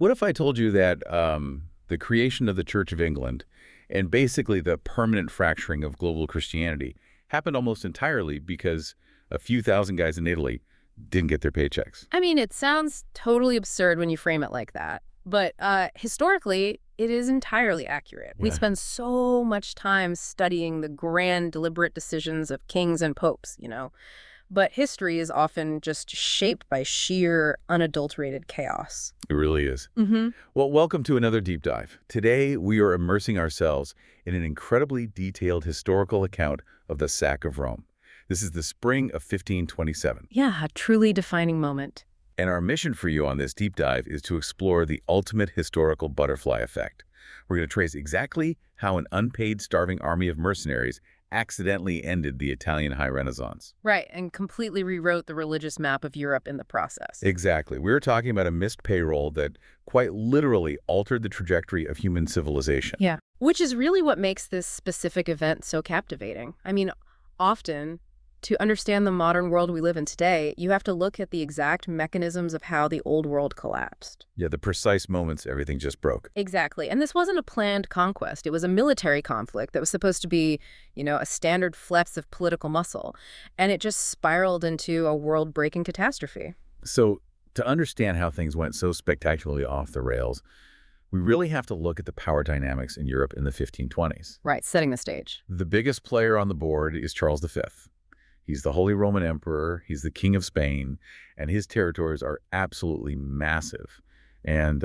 What if I told you that the creation of the Church of England and basically the permanent fracturing of global Christianity happened almost entirely because a few thousand guys in Italy didn't get their paychecks? I mean, it sounds totally absurd when you frame it like that. But historically, it is entirely accurate. We Yeah. spend so much time studying the grand, deliberate decisions of kings and popes. But history is often just shaped by sheer, unadulterated chaos. It really is. Mm-hmm. Well, welcome to another deep dive. Today, we are immersing ourselves in an incredibly detailed historical account of the sack of Rome. This is the spring of 1527. Yeah, a truly defining moment. And our mission for you on this deep dive is to explore the ultimate historical butterfly effect. We're going to trace exactly how an unpaid, starving army of mercenaries accidentally ended the Italian High Renaissance. Right, and completely rewrote the religious map of Europe in the process. Exactly. We're talking about a missed payroll that quite literally altered the trajectory of human civilization. Yeah. Which is really what makes this specific event so captivating. I mean, often, to understand the modern world we live in today, you have to look at the exact mechanisms of how the old world collapsed. Yeah, the precise moments everything just broke. Exactly. And this wasn't a planned conquest. It was a military conflict that was supposed to be, a standard flex of political muscle. And it just spiraled into a world-breaking catastrophe. So, to understand how things went so spectacularly off the rails, we really have to look at the power dynamics in Europe in the 1520s. Right, setting the stage. The biggest player on the board is Charles V. He's the Holy Roman Emperor, he's the King of Spain, and his territories are absolutely massive. And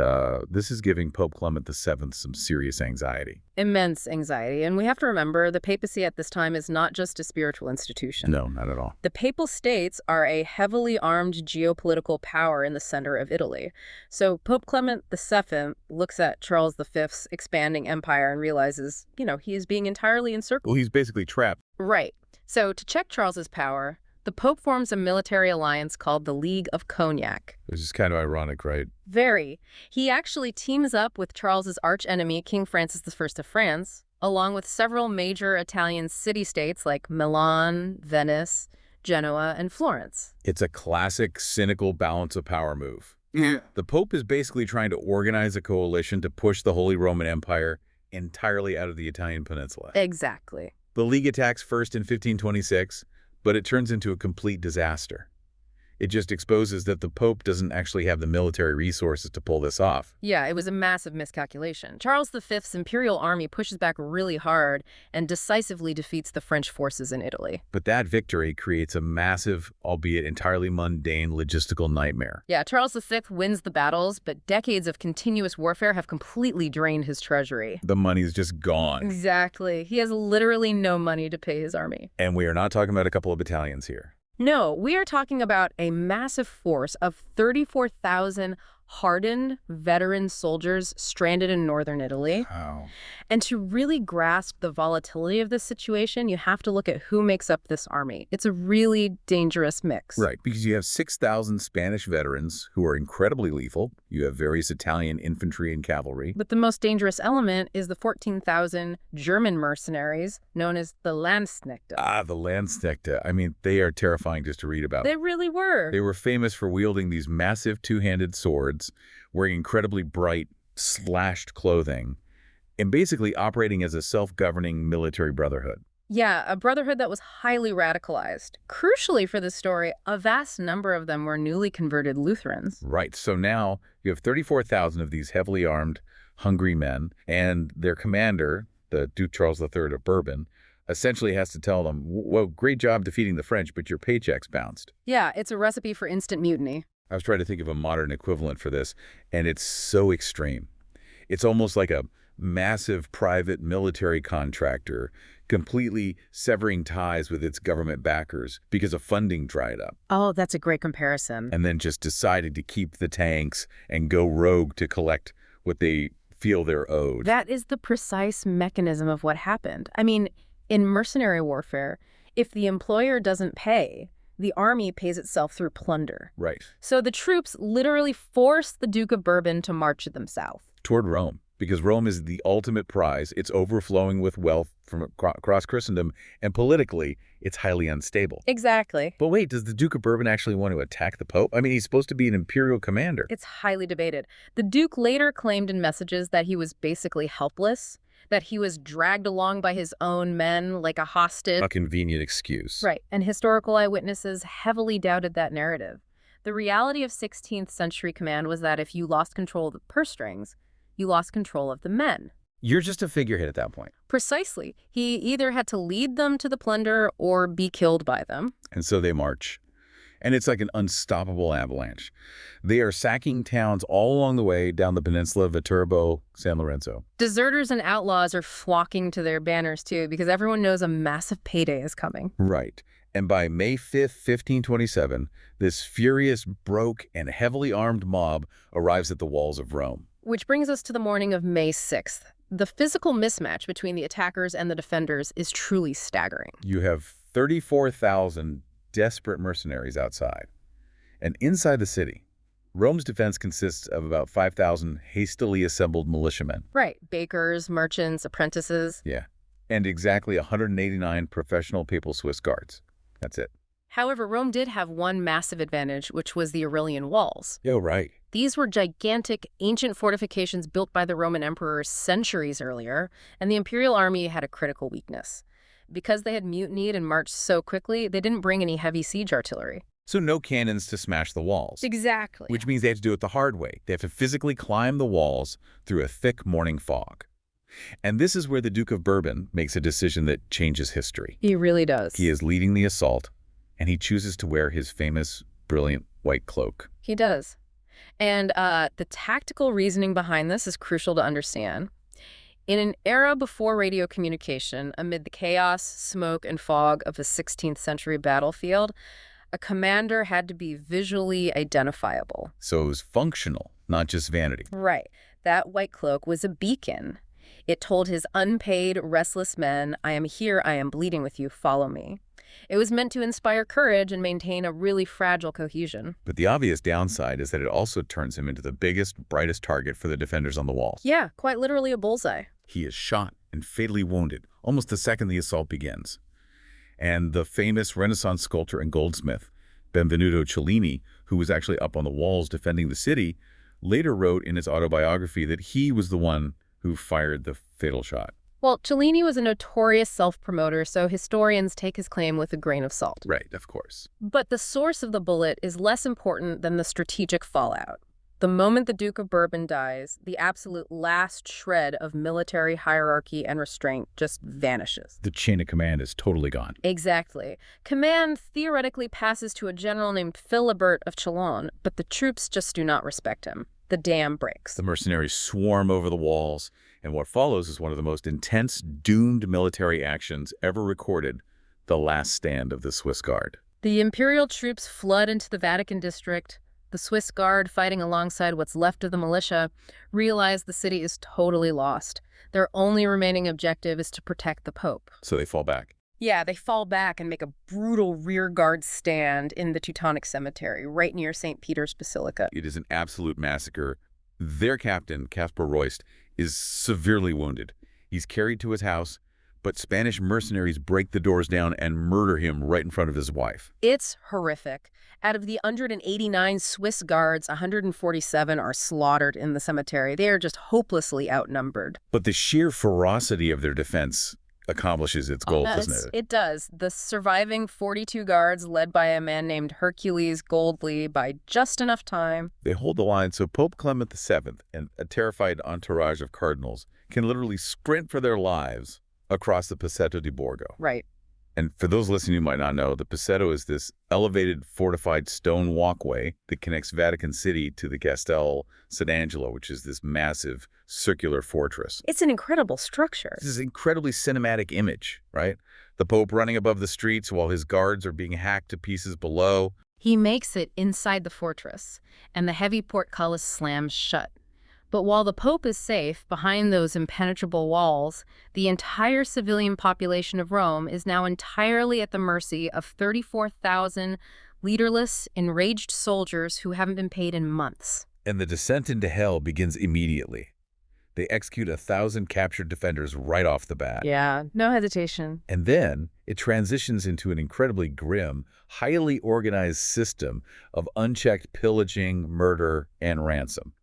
this is giving Pope Clement VII some serious anxiety. Immense anxiety. And we have to remember the papacy at this time is not just a spiritual institution. No, not at all. The Papal States are a heavily armed geopolitical power in the center of Italy. So Pope Clement VII looks at Charles V's expanding empire and realizes, he is being entirely encircled. Well, he's basically trapped. Right. So to check Charles's power, the Pope forms a military alliance called the League of Cognac. Which is kind of ironic, right? Very. He actually teams up with Charles's archenemy, King Francis I of France, along with several major Italian city-states like Milan, Venice, Genoa, and Florence. It's a classic, cynical balance of power move. Yeah. The Pope is basically trying to organize a coalition to push the Holy Roman Empire entirely out of the Italian peninsula. Exactly. The League attacks first in 1526, but it turns into a complete disaster. It just exposes that the Pope doesn't actually have the military resources to pull this off. Yeah, it was a massive miscalculation. Charles V's imperial army pushes back really hard and decisively defeats the French forces in Italy. But that victory creates a massive, albeit entirely mundane, logistical nightmare. Yeah, Charles V wins the battles, but decades of continuous warfare have completely drained his treasury. The money's just gone. Exactly. He has literally no money to pay his army. And we are not talking about a couple of battalions here. No, we are talking about a massive force of 34,000 hardened veteran soldiers stranded in northern Italy. Wow. And to really grasp the volatility of this situation, you have to look at who makes up this army. It's a really dangerous mix. Right, because you have 6,000 Spanish veterans who are incredibly lethal. You have various Italian infantry and cavalry. But the most dangerous element is the 14,000 German mercenaries known as the Landsknechte. Ah, the Landsknechte. I mean, they are terrifying just to read about. They really were. They were famous for wielding these massive two-handed swords, wearing incredibly bright, slashed clothing, and basically operating as a self-governing military brotherhood. Yeah, a brotherhood that was highly radicalized. Crucially for this story, a vast number of them were newly converted Lutherans. Right, so now you have 34,000 of these heavily armed, hungry men, and their commander, the Duke Charles III of Bourbon, essentially has to tell them, well, great job defeating the French, but your paycheck's bounced. Yeah, it's a recipe for instant mutiny. I was trying to think of a modern equivalent for this, and it's so extreme. It's almost like a massive private military contractor completely severing ties with its government backers because of funding dried up. Oh, that's a great comparison. And then just decided to keep the tanks and go rogue to collect what they feel they're owed. That is the precise mechanism of what happened. I mean, in mercenary warfare, if the employer doesn't pay, the army pays itself through plunder. Right. So the troops literally force the Duke of Bourbon to march them south. Toward Rome. because Rome is the ultimate prize. It's overflowing with wealth from across Christendom, and politically, it's highly unstable. Exactly. But wait, does the Duke of Bourbon actually want to attack the Pope? I mean, he's supposed to be an imperial commander. It's highly debated. The Duke later claimed in messages that he was basically helpless, that he was dragged along by his own men like a hostage. A convenient excuse. Right, and historical eyewitnesses heavily doubted that narrative. The reality of 16th century command was that if you lost control of the purse strings, you lost control of the men. You're just a figurehead at that point. Precisely. He either had to lead them to the plunder or be killed by them. And so they march. And it's like an unstoppable avalanche. They are sacking towns all along the way down the peninsula, Viterbo, San Lorenzo. Deserters and outlaws are flocking to their banners, too, because everyone knows a massive payday is coming. Right. And by May 5th, 1527, this furious, broke, and heavily armed mob arrives at the walls of Rome. Which brings us to the morning of May 6th. The physical mismatch between the attackers and the defenders is truly staggering. You have 34,000 desperate mercenaries outside. And inside the city, Rome's defense consists of about 5,000 hastily assembled militiamen. Right. Bakers, merchants, apprentices. Yeah. And exactly 189 professional papal Swiss guards. That's it. However, Rome did have one massive advantage, which was the Aurelian Walls. Yeah, right. These were gigantic, ancient fortifications built by the Roman emperors centuries earlier, and the imperial army had a critical weakness. Because they had mutinied and marched so quickly, they didn't bring any heavy siege artillery. So no cannons to smash the walls. Exactly. Which means they have to do it the hard way. They have to physically climb the walls through a thick morning fog. And this is where the Duke of Bourbon makes a decision that changes history. He really does. He is leading the assault, and he chooses to wear his famous, brilliant white cloak. He does. And the tactical reasoning behind this is crucial to understand. In an era before radio communication, amid the chaos, smoke, and fog of a 16th century battlefield, a commander had to be visually identifiable. So it was functional, not just vanity. Right. That white cloak was a beacon. It told his unpaid, restless men, I am here, I am bleeding with you, follow me. It was meant to inspire courage and maintain a really fragile cohesion. But the obvious downside is that it also turns him into the biggest, brightest target for the defenders on the walls. Yeah, quite literally a bullseye. He is shot and fatally wounded almost the second the assault begins. And the famous Renaissance sculptor and goldsmith, Benvenuto Cellini, who was actually up on the walls defending the city, later wrote in his autobiography that he was the one who fired the fatal shot. Well, Cellini was a notorious self-promoter, so historians take his claim with a grain of salt. Right, of course. But the source of the bullet is less important than the strategic fallout. The moment the Duke of Bourbon dies, the absolute last shred of military hierarchy and restraint just vanishes. The chain of command is totally gone. Exactly. Command theoretically passes to a general named Philibert of Chalon, but the troops just do not respect him. The dam breaks. The mercenaries swarm over the walls, and what follows is one of the most intense, doomed military actions ever recorded, the last stand of the Swiss Guard. The imperial troops flood into the Vatican district. The Swiss Guard, fighting alongside what's left of the militia, realize the city is totally lost. Their only remaining objective is to protect the Pope. So they fall back. Yeah, they fall back and make a brutal rearguard stand in the Teutonic Cemetery, right near St. Peter's Basilica. It is an absolute massacre. Their captain, Caspar Royst, is severely wounded. He's carried to his house, but Spanish mercenaries break the doors down and murder him right in front of his wife. It's horrific. Out of the 189 Swiss guards, 147 are slaughtered in the cemetery. They are just hopelessly outnumbered. But the sheer ferocity of their defense accomplishes its goal, doesn't it? It does. The surviving 42 guards, led by a man named Hercules Goldley, by just enough time. They hold the line so Pope Clement VII and a terrified entourage of cardinals can literally sprint for their lives across the Passetto di Borgo. Right. And for those listening who might not know, the Passetto is this elevated, fortified stone walkway that connects Vatican City to the Castel Sant'Angelo, which is this massive circular fortress. It's an incredible structure. This is an incredibly cinematic image, right? The Pope running above the streets while his guards are being hacked to pieces below. He makes it inside the fortress, and the heavy portcullis slams shut. But while the Pope is safe behind those impenetrable walls, the entire civilian population of Rome is now entirely at the mercy of 34,000 leaderless, enraged soldiers who haven't been paid in months. And the descent into hell begins immediately. They execute 1,000 captured defenders right off the bat. Yeah, no hesitation. And then it transitions into an incredibly grim, highly organized system of unchecked pillaging, murder, and ransom.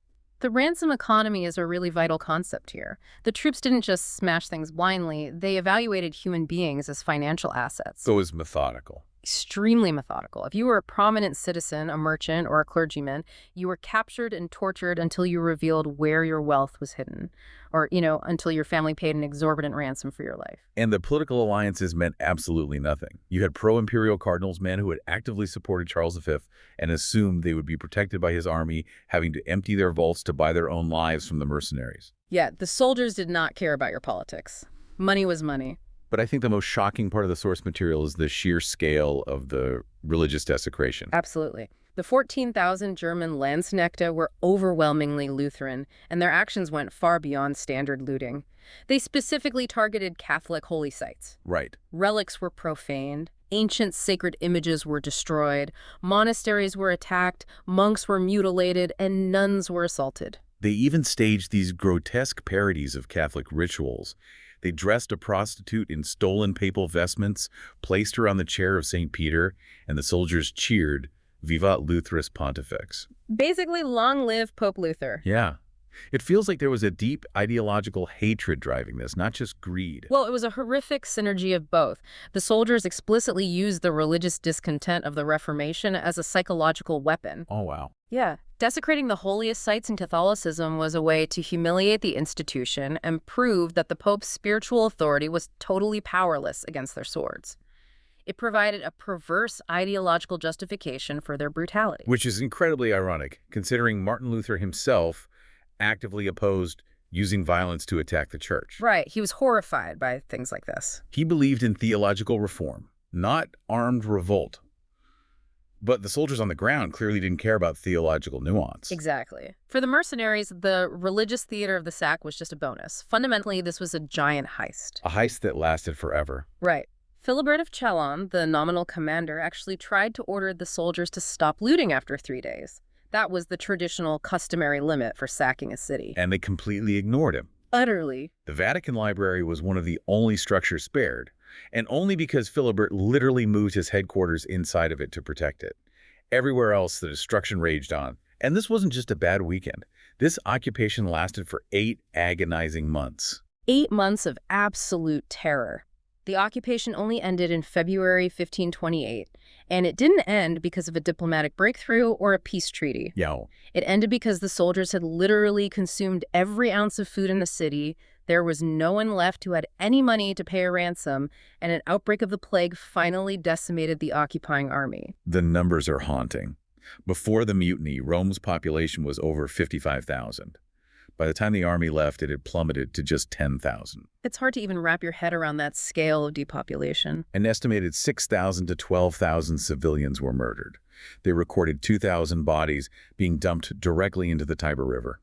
The ransom economy is a really vital concept here. The troops didn't just smash things blindly, they evaluated human beings as financial assets. So it's methodical. Extremely methodical. If you were a prominent citizen, a merchant, or a clergyman, you were captured and tortured until you revealed where your wealth was hidden, or, until your family paid an exorbitant ransom for your life. And the political alliances meant absolutely nothing. You had pro-imperial cardinals, men who had actively supported Charles V and assumed they would be protected by his army, having to empty their vaults to buy their own lives from the mercenaries. Yeah, the soldiers did not care about your politics. Money was money. But I think the most shocking part of the source material is the sheer scale of the religious desecration. Absolutely. The 14,000 German Landsknechte were overwhelmingly Lutheran, and their actions went far beyond standard looting. They specifically targeted Catholic holy sites. Right. Relics were profaned, ancient sacred images were destroyed, monasteries were attacked, monks were mutilated, and nuns were assaulted. They even staged these grotesque parodies of Catholic rituals. They dressed a prostitute in stolen papal vestments, placed her on the chair of St. Peter, and the soldiers cheered, Vivat Lutheris Pontifex. Basically, long live Pope Luther. Yeah. It feels like there was a deep ideological hatred driving this, not just greed. Well, it was a horrific synergy of both. The soldiers explicitly used the religious discontent of the Reformation as a psychological weapon. Oh, wow. Yeah. Desecrating the holiest sites in Catholicism was a way to humiliate the institution and prove that the Pope's spiritual authority was totally powerless against their swords. It provided a perverse ideological justification for their brutality. Which is incredibly ironic, considering Martin Luther himself actively opposed using violence to attack the church. Right. He was horrified by things like this. He believed in theological reform, not armed revolt. But the soldiers on the ground clearly didn't care about theological nuance. Exactly. For the mercenaries, the religious theater of the sack was just a bonus. Fundamentally, this was a giant heist. A heist that lasted forever. Right. Philibert of Chalon, the nominal commander, actually tried to order the soldiers to stop looting after 3 days. That was the traditional, customary limit for sacking a city. And they completely ignored him. Utterly. The Vatican Library was one of the only structures spared, and only because Philibert literally moved his headquarters inside of it to protect it. Everywhere else, the destruction raged on. And this wasn't just a bad weekend. This occupation lasted for 8 agonizing months. 8 months of absolute terror. The occupation only ended in February 1528, and it didn't end because of a diplomatic breakthrough or a peace treaty. Yo. It ended because the soldiers had literally consumed every ounce of food in the city. There was no one left who had any money to pay a ransom, and an outbreak of the plague finally decimated the occupying army. The numbers are haunting. Before the mutiny, Rome's population was over 55,000. By the time the army left, it had plummeted to just 10,000. It's hard to even wrap your head around that scale of depopulation. An estimated 6,000 to 12,000 civilians were murdered. They recorded 2,000 bodies being dumped directly into the Tiber River.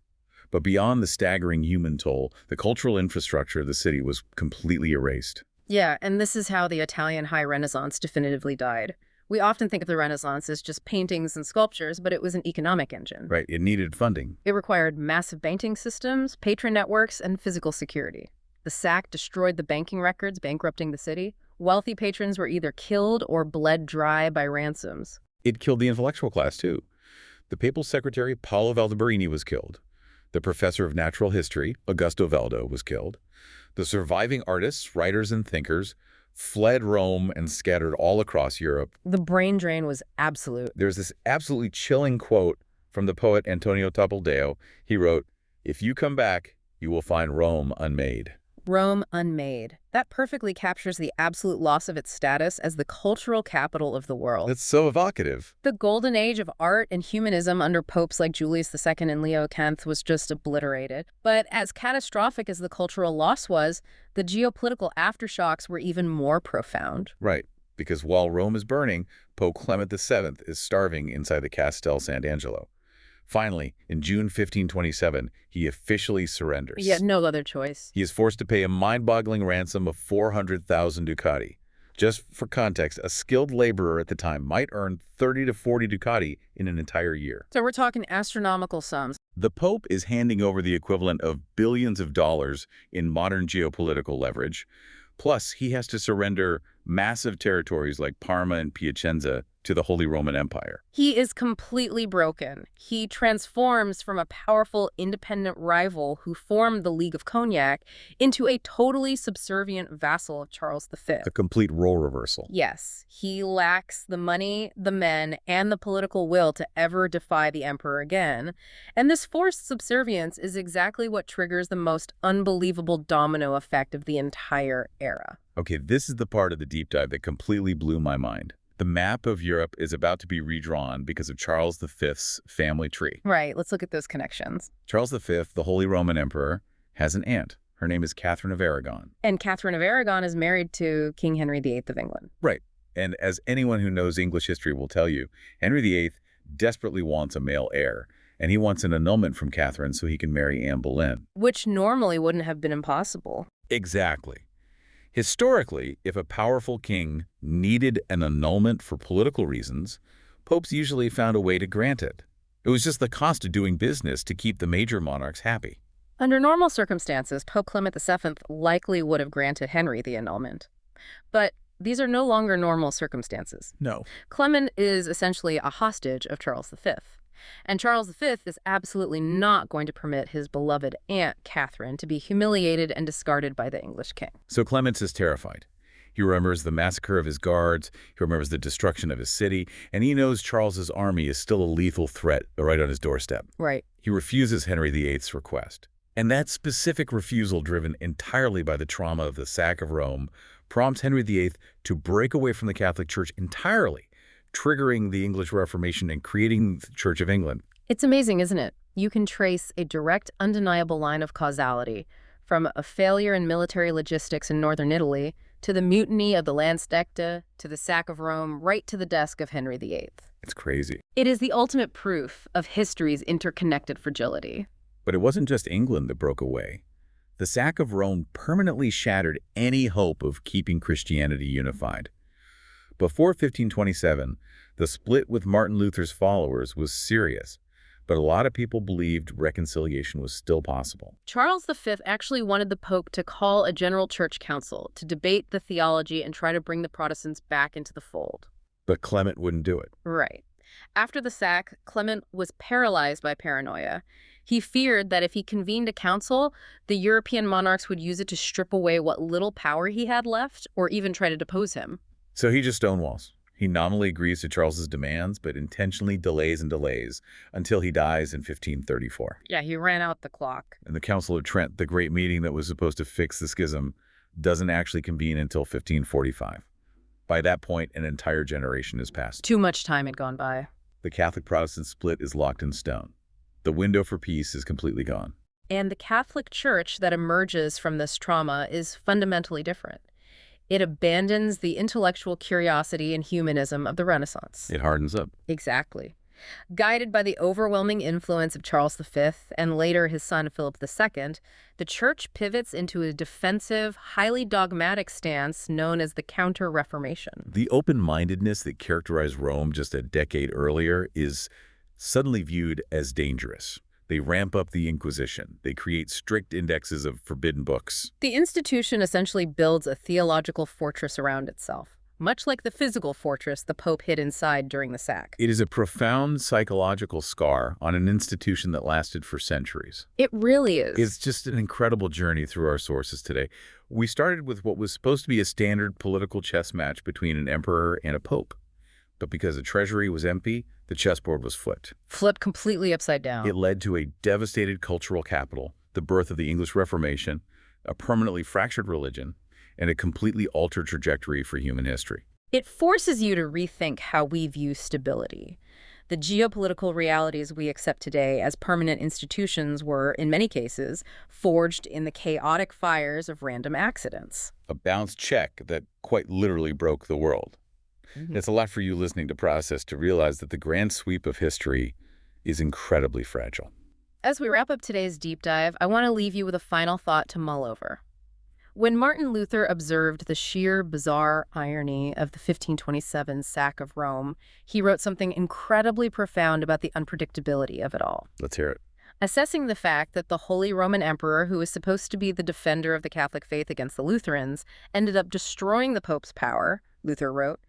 But beyond the staggering human toll, the cultural infrastructure of the city was completely erased. Yeah, and this is how the Italian High Renaissance definitively died. We often think of the Renaissance as just paintings and sculptures, but it was an economic engine. Right, it needed funding. It required massive banking systems, patron networks, and physical security. The sack destroyed the banking records, bankrupting the city. Wealthy patrons were either killed or bled dry by ransoms. It killed the intellectual class, too. The papal secretary, Paolo Valdeberini, was killed. The professor of natural history, Augusto Valdo, was killed. The surviving artists, writers, and thinkers fled Rome and scattered all across Europe. The brain drain was absolute. There's this absolutely chilling quote from the poet Antonio Tabaldeo. He wrote, "If you come back, you will find Rome unmade." Rome unmade. That perfectly captures the absolute loss of its status as the cultural capital of the world. That's so evocative. The golden age of art and humanism under popes like Julius II and Leo X was just obliterated. But as catastrophic as the cultural loss was, the geopolitical aftershocks were even more profound. Right, because while Rome is burning, Pope Clement VII is starving inside the Castel Sant'Angelo. Finally, in June 1527, he officially surrenders. He had no other choice. He is forced to pay a mind-boggling ransom of 400,000 ducati, Just for context, a skilled laborer at the time might earn 30 to 40 ducati in an entire year. So we're talking astronomical sums. The Pope is handing over the equivalent of billions of dollars in modern geopolitical leverage. Plus, he has to surrender massive territories like Parma and Piacenza to the Holy Roman Empire. He is completely broken. He transforms from a powerful independent rival who formed the League of Cognac into a totally subservient vassal of Charles V. A complete role reversal. Yes, he lacks the money, the men, and the political will to ever defy the emperor again. And this forced subservience is exactly what triggers the most unbelievable domino effect of the entire era. Okay, this is the part of the deep dive that completely blew my mind. The map of Europe is about to be redrawn because of Charles V's family tree. Right, let's look at those connections. Charles V, the Holy Roman Emperor, has an aunt. Her name is Catherine of Aragon. And Catherine of Aragon is married to King Henry VIII of England. Right. And as anyone who knows English history will tell you, Henry VIII desperately wants a male heir, and he wants an annulment from Catherine so he can marry Anne Boleyn. Which normally wouldn't have been impossible. Exactly. Historically, if a powerful king needed an annulment for political reasons, popes usually found a way to grant it. It was just the cost of doing business to keep the major monarchs happy. Under normal circumstances, Pope Clement VII likely would have granted Henry the annulment. But these are no longer normal circumstances. No. Clement is essentially a hostage of Charles V. And Charles V is absolutely not going to permit his beloved Aunt Catherine to be humiliated and discarded by the English king. So Clement is terrified. He remembers the massacre of his guards, he remembers the destruction of his city, and he knows Charles's army is still a lethal threat right on his doorstep. Right. He refuses Henry VIII's request. And that specific refusal, driven entirely by the trauma of the sack of Rome, prompts Henry VIII to break away from the Catholic Church entirely, triggering the English Reformation and creating the Church of England. It's amazing, isn't it? You can trace a direct, undeniable line of causality from a failure in military logistics in northern Italy to the mutiny of the Landstecta to the sack of Rome, right to the desk of Henry VIII. It's crazy. It is the ultimate proof of history's interconnected fragility. But it wasn't just England that broke away. The sack of Rome permanently shattered any hope of keeping Christianity unified. Before 1527, the split with Martin Luther's followers was serious, but a lot of people believed reconciliation was still possible. Charles V actually wanted the Pope to call a general church council to debate the theology and try to bring the Protestants back into the fold. But Clement wouldn't do it. Right. After the sack, Clement was paralyzed by paranoia. He feared that if he convened a council, the European monarchs would use it to strip away what little power he had left or even try to depose him. So he just stonewalls. He nominally agrees to Charles's demands, but intentionally delays and delays until he dies in 1534. Yeah, he ran out the clock. And the Council of Trent, the great meeting that was supposed to fix the schism, doesn't actually convene until 1545. By that point, an entire generation has passed. Too much time had gone by. The Catholic-Protestant split is locked in stone. The window for peace is completely gone. And the Catholic Church that emerges from this trauma is fundamentally different. It abandons the intellectual curiosity and humanism of the Renaissance. It hardens up. Exactly. Guided by the overwhelming influence of Charles V and later his son Philip II, the Church pivots into a defensive, highly dogmatic stance known as the Counter-Reformation. The open-mindedness that characterized Rome just a decade earlier is suddenly viewed as dangerous. They ramp up the Inquisition. They create strict indexes of forbidden books. The institution essentially builds a theological fortress around itself, much like the physical fortress the Pope hid inside during the sack. It is a profound psychological scar on an institution that lasted for centuries. It really is. It's just an incredible journey through our sources today. We started with what was supposed to be a standard political chess match between an emperor and a pope. But because the treasury was empty, the chessboard was flipped. Flipped completely upside down. It led to a devastated cultural capital, the birth of the English Reformation, a permanently fractured religion, and a completely altered trajectory for human history. It forces you to rethink how we view stability. The geopolitical realities we accept today as permanent institutions were, in many cases, forged in the chaotic fires of random accidents. A bounced check that quite literally broke the world. It's a lot for you listening to process to realize that the grand sweep of history is incredibly fragile. As we wrap up today's deep dive, I want to leave you with a final thought to mull over. When Martin Luther observed the sheer bizarre irony of the 1527 sack of Rome, he wrote something incredibly profound about the unpredictability of it all. Let's hear it. Assessing the fact that the Holy Roman Emperor, who was supposed to be the defender of the Catholic faith against the Lutherans, ended up destroying the Pope's power, Luther wrote,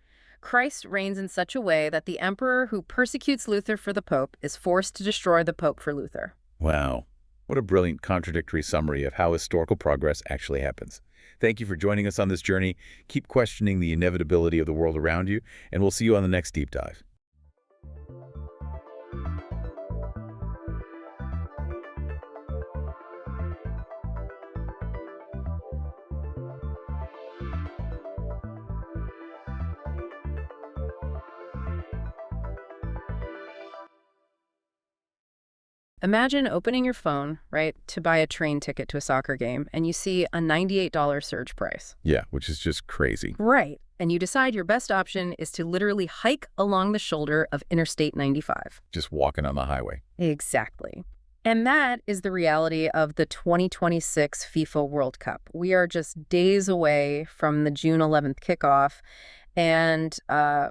Christ reigns in such a way that the emperor who persecutes Luther for the Pope is forced to destroy the Pope for Luther. Wow. What a brilliant contradictory summary of how historical progress actually happens. Thank you for joining us on this journey. Keep questioning the inevitability of the world around you, and we'll see you on the next deep dive. Imagine opening your phone, right, to buy a train ticket to a soccer game, and you see a $98 surge price. Yeah, which is just crazy. Right. And you decide your best option is to literally hike along the shoulder of Interstate 95. Just walking on the highway. Exactly. And that is the reality of the 2026 FIFA World Cup. We are just days away from the June 11th kickoff. And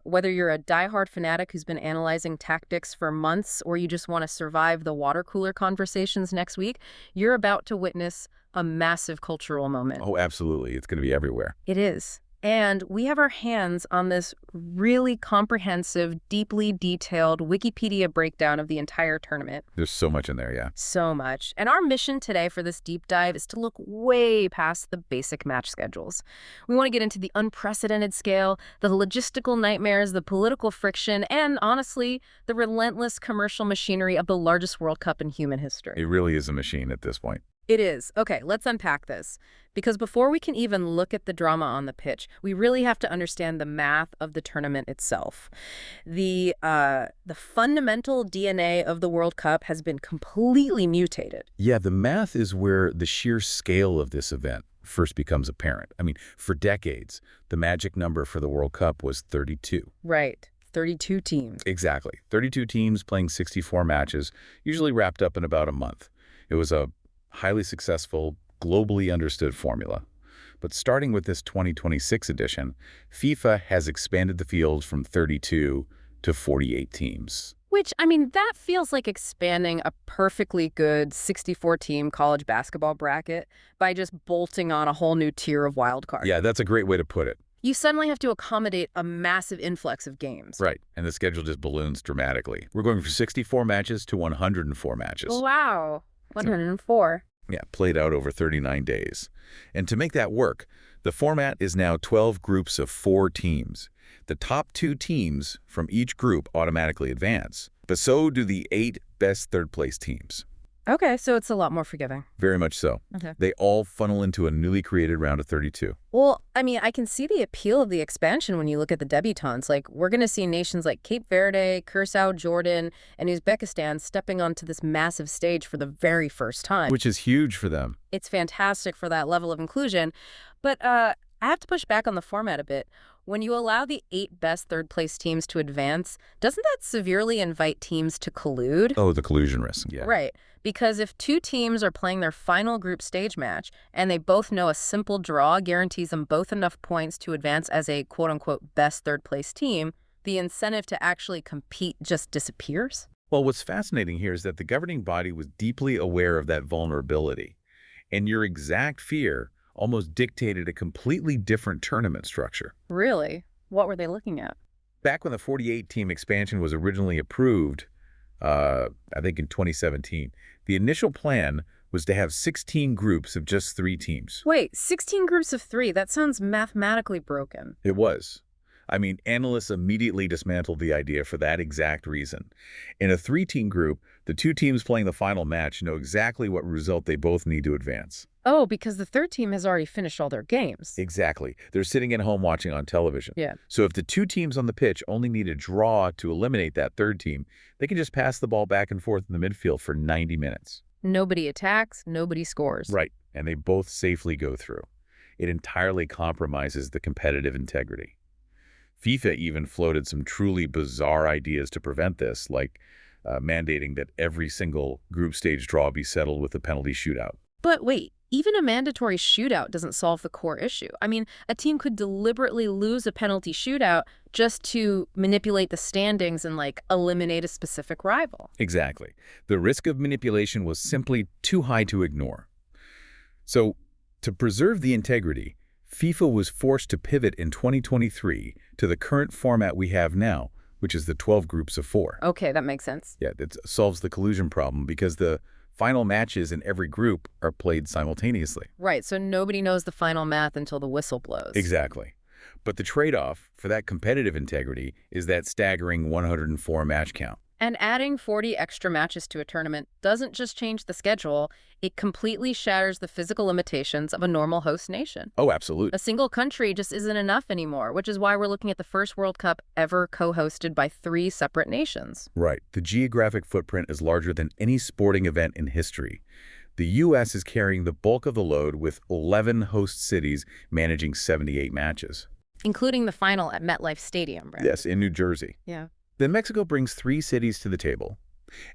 whether you're a diehard fanatic who's been analyzing tactics for months or you just want to survive the water cooler conversations next week, you're about to witness a massive cultural moment. Oh, absolutely. It's going to be everywhere. It is. And we have our hands on this really comprehensive, deeply detailed Wikipedia breakdown of the entire tournament. There's so much in there, yeah. So much. And our mission today for this deep dive is to look way past the basic match schedules. We want to get into the unprecedented scale, the logistical nightmares, the political friction, and honestly, the relentless commercial machinery of the largest World Cup in human history. It really is a machine at this point. It is. Okay, let's unpack this. Because before we can even look at the drama on the pitch, we really have to understand the math of the tournament itself. The fundamental DNA of the World Cup has been completely mutated. Yeah, the math is where the sheer scale of this event first becomes apparent. I mean, for decades, the magic number for the World Cup was 32. Right. 32 teams. Exactly. 32 teams playing 64 matches, usually wrapped up in about a month. It was a highly successful, globally understood formula. But starting with this 2026 edition, FIFA has expanded the field from 32 to 48 teams. Which, I mean, that feels like expanding a perfectly good 64-team college basketball bracket by just bolting on a whole new tier of wildcards. Yeah, that's a great way to put it. You suddenly have to accommodate a massive influx of games. Right, and the schedule just balloons dramatically. We're going from 64 matches to 104 matches. Wow. 104. Yeah, played out over 39 days. And to make that work, the format is now 12 groups of 4 teams. The top 2 teams from each group automatically advance, but so do the 8 best third-place teams. Okay, so it's a lot more forgiving. Very much so. Okay. They all funnel into a newly created round of 32. Well, I mean, I can see the appeal of the expansion when you look at the debutantes. Like, we're going to see nations like Cape Verde, Curacao, Jordan, and Uzbekistan stepping onto this massive stage for the very first time. Which is huge for them. It's fantastic for that level of inclusion. But I have to push back on the format a bit. When you allow the 8 best third-place teams to advance, doesn't that severely invite teams to collude? Oh, the collusion risk, yeah. Right. Because if 2 teams are playing their final group stage match and they both know a simple draw guarantees them both enough points to advance as a quote-unquote best third-place team, the incentive to actually compete just disappears? Well, what's fascinating here is that the governing body was deeply aware of that vulnerability. And your exact fear almost dictated a completely different tournament structure. Really? What were they looking at? Back when the 48-team expansion was originally approved, I think in 2017, the initial plan was to have 16 groups of just 3 teams. Wait, 16 groups of 3? That sounds mathematically broken. It was. I mean, analysts immediately dismantled the idea for that exact reason. In a 3-team group, the 2 teams playing the final match know exactly what result they both need to advance. Oh, because the third team has already finished all their games. Exactly. They're sitting at home watching on television. Yeah. So if the 2 teams on the pitch only need a draw to eliminate that third team, they can just pass the ball back and forth in the midfield for 90 minutes. Nobody attacks, nobody scores. Right. And they both safely go through. It entirely compromises the competitive integrity. FIFA even floated some truly bizarre ideas to prevent this, like mandating that every single group stage draw be settled with a penalty shootout. But wait, Even a mandatory shootout doesn't solve the core issue. I mean, a team could deliberately lose a penalty shootout just to manipulate the standings and, like, eliminate a specific rival. Exactly. The risk of manipulation was simply too high to ignore. So, to preserve the integrity, FIFA was forced to pivot in 2023 to the current format we have now, which is the 12 groups of 4. Okay, that makes sense. Yeah, it solves the collusion problem because the final matches in every group are played simultaneously. Right, so nobody knows the final math until the whistle blows. Exactly. But the trade-off for that competitive integrity is that staggering 104 match count. And adding 40 extra matches to a tournament doesn't just change the schedule, it completely shatters the physical limitations of a normal host nation. Oh, absolutely. A single country just isn't enough anymore, which is why we're looking at the first World Cup ever co-hosted by 3 separate nations. Right. The geographic footprint is larger than any sporting event in history. The U.S. is carrying the bulk of the load with 11 host cities managing 78 matches. Including the final at MetLife Stadium, right? Yes, in New Jersey. Yeah. Then Mexico brings 3 cities to the table.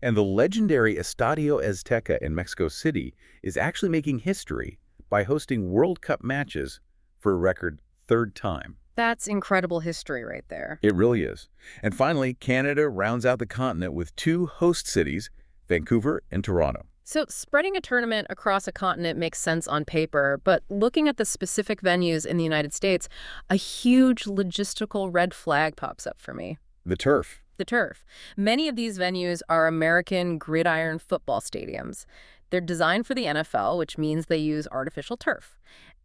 And the legendary Estadio Azteca in Mexico City is actually making history by hosting World Cup matches for a record 3rd time. That's incredible history right there. It really is. And finally, Canada rounds out the continent with 2 host cities, Vancouver and Toronto. So spreading a tournament across a continent makes sense on paper, but looking at the specific venues in the United States, a huge logistical red flag pops up for me. The turf. The turf. Many of these venues are American gridiron football stadiums. They're designed for the NFL, which means they use artificial turf.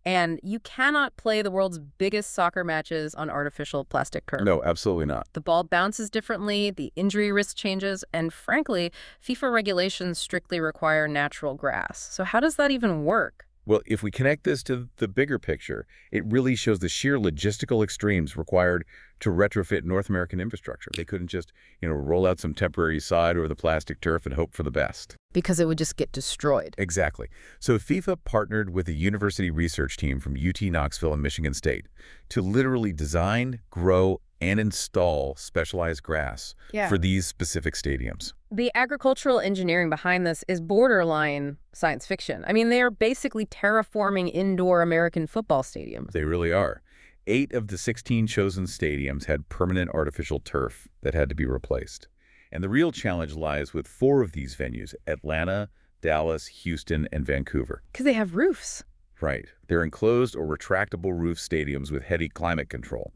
And you cannot play the world's biggest soccer matches on artificial plastic turf. No, absolutely not. The ball bounces differently, the injury risk changes, and frankly, FIFA regulations strictly require natural grass. So how does that even work? Well, if we connect this to the bigger picture, it really shows the sheer logistical extremes required to retrofit North American infrastructure. They couldn't just, roll out some temporary side over the plastic turf and hope for the best. Because it would just get destroyed. Exactly. So FIFA partnered with a university research team from UT Knoxville and Michigan State to literally design, grow, and install specialized grass for these specific stadiums. The agricultural engineering behind this is borderline science fiction. I mean, they are basically terraforming indoor American football stadiums. They really are. 8 of the 16 chosen stadiums had permanent artificial turf that had to be replaced. And the real challenge lies with 4 of these venues, Atlanta, Dallas, Houston, and Vancouver. Because they have roofs. Right. They're enclosed or retractable roof stadiums with heavy climate control.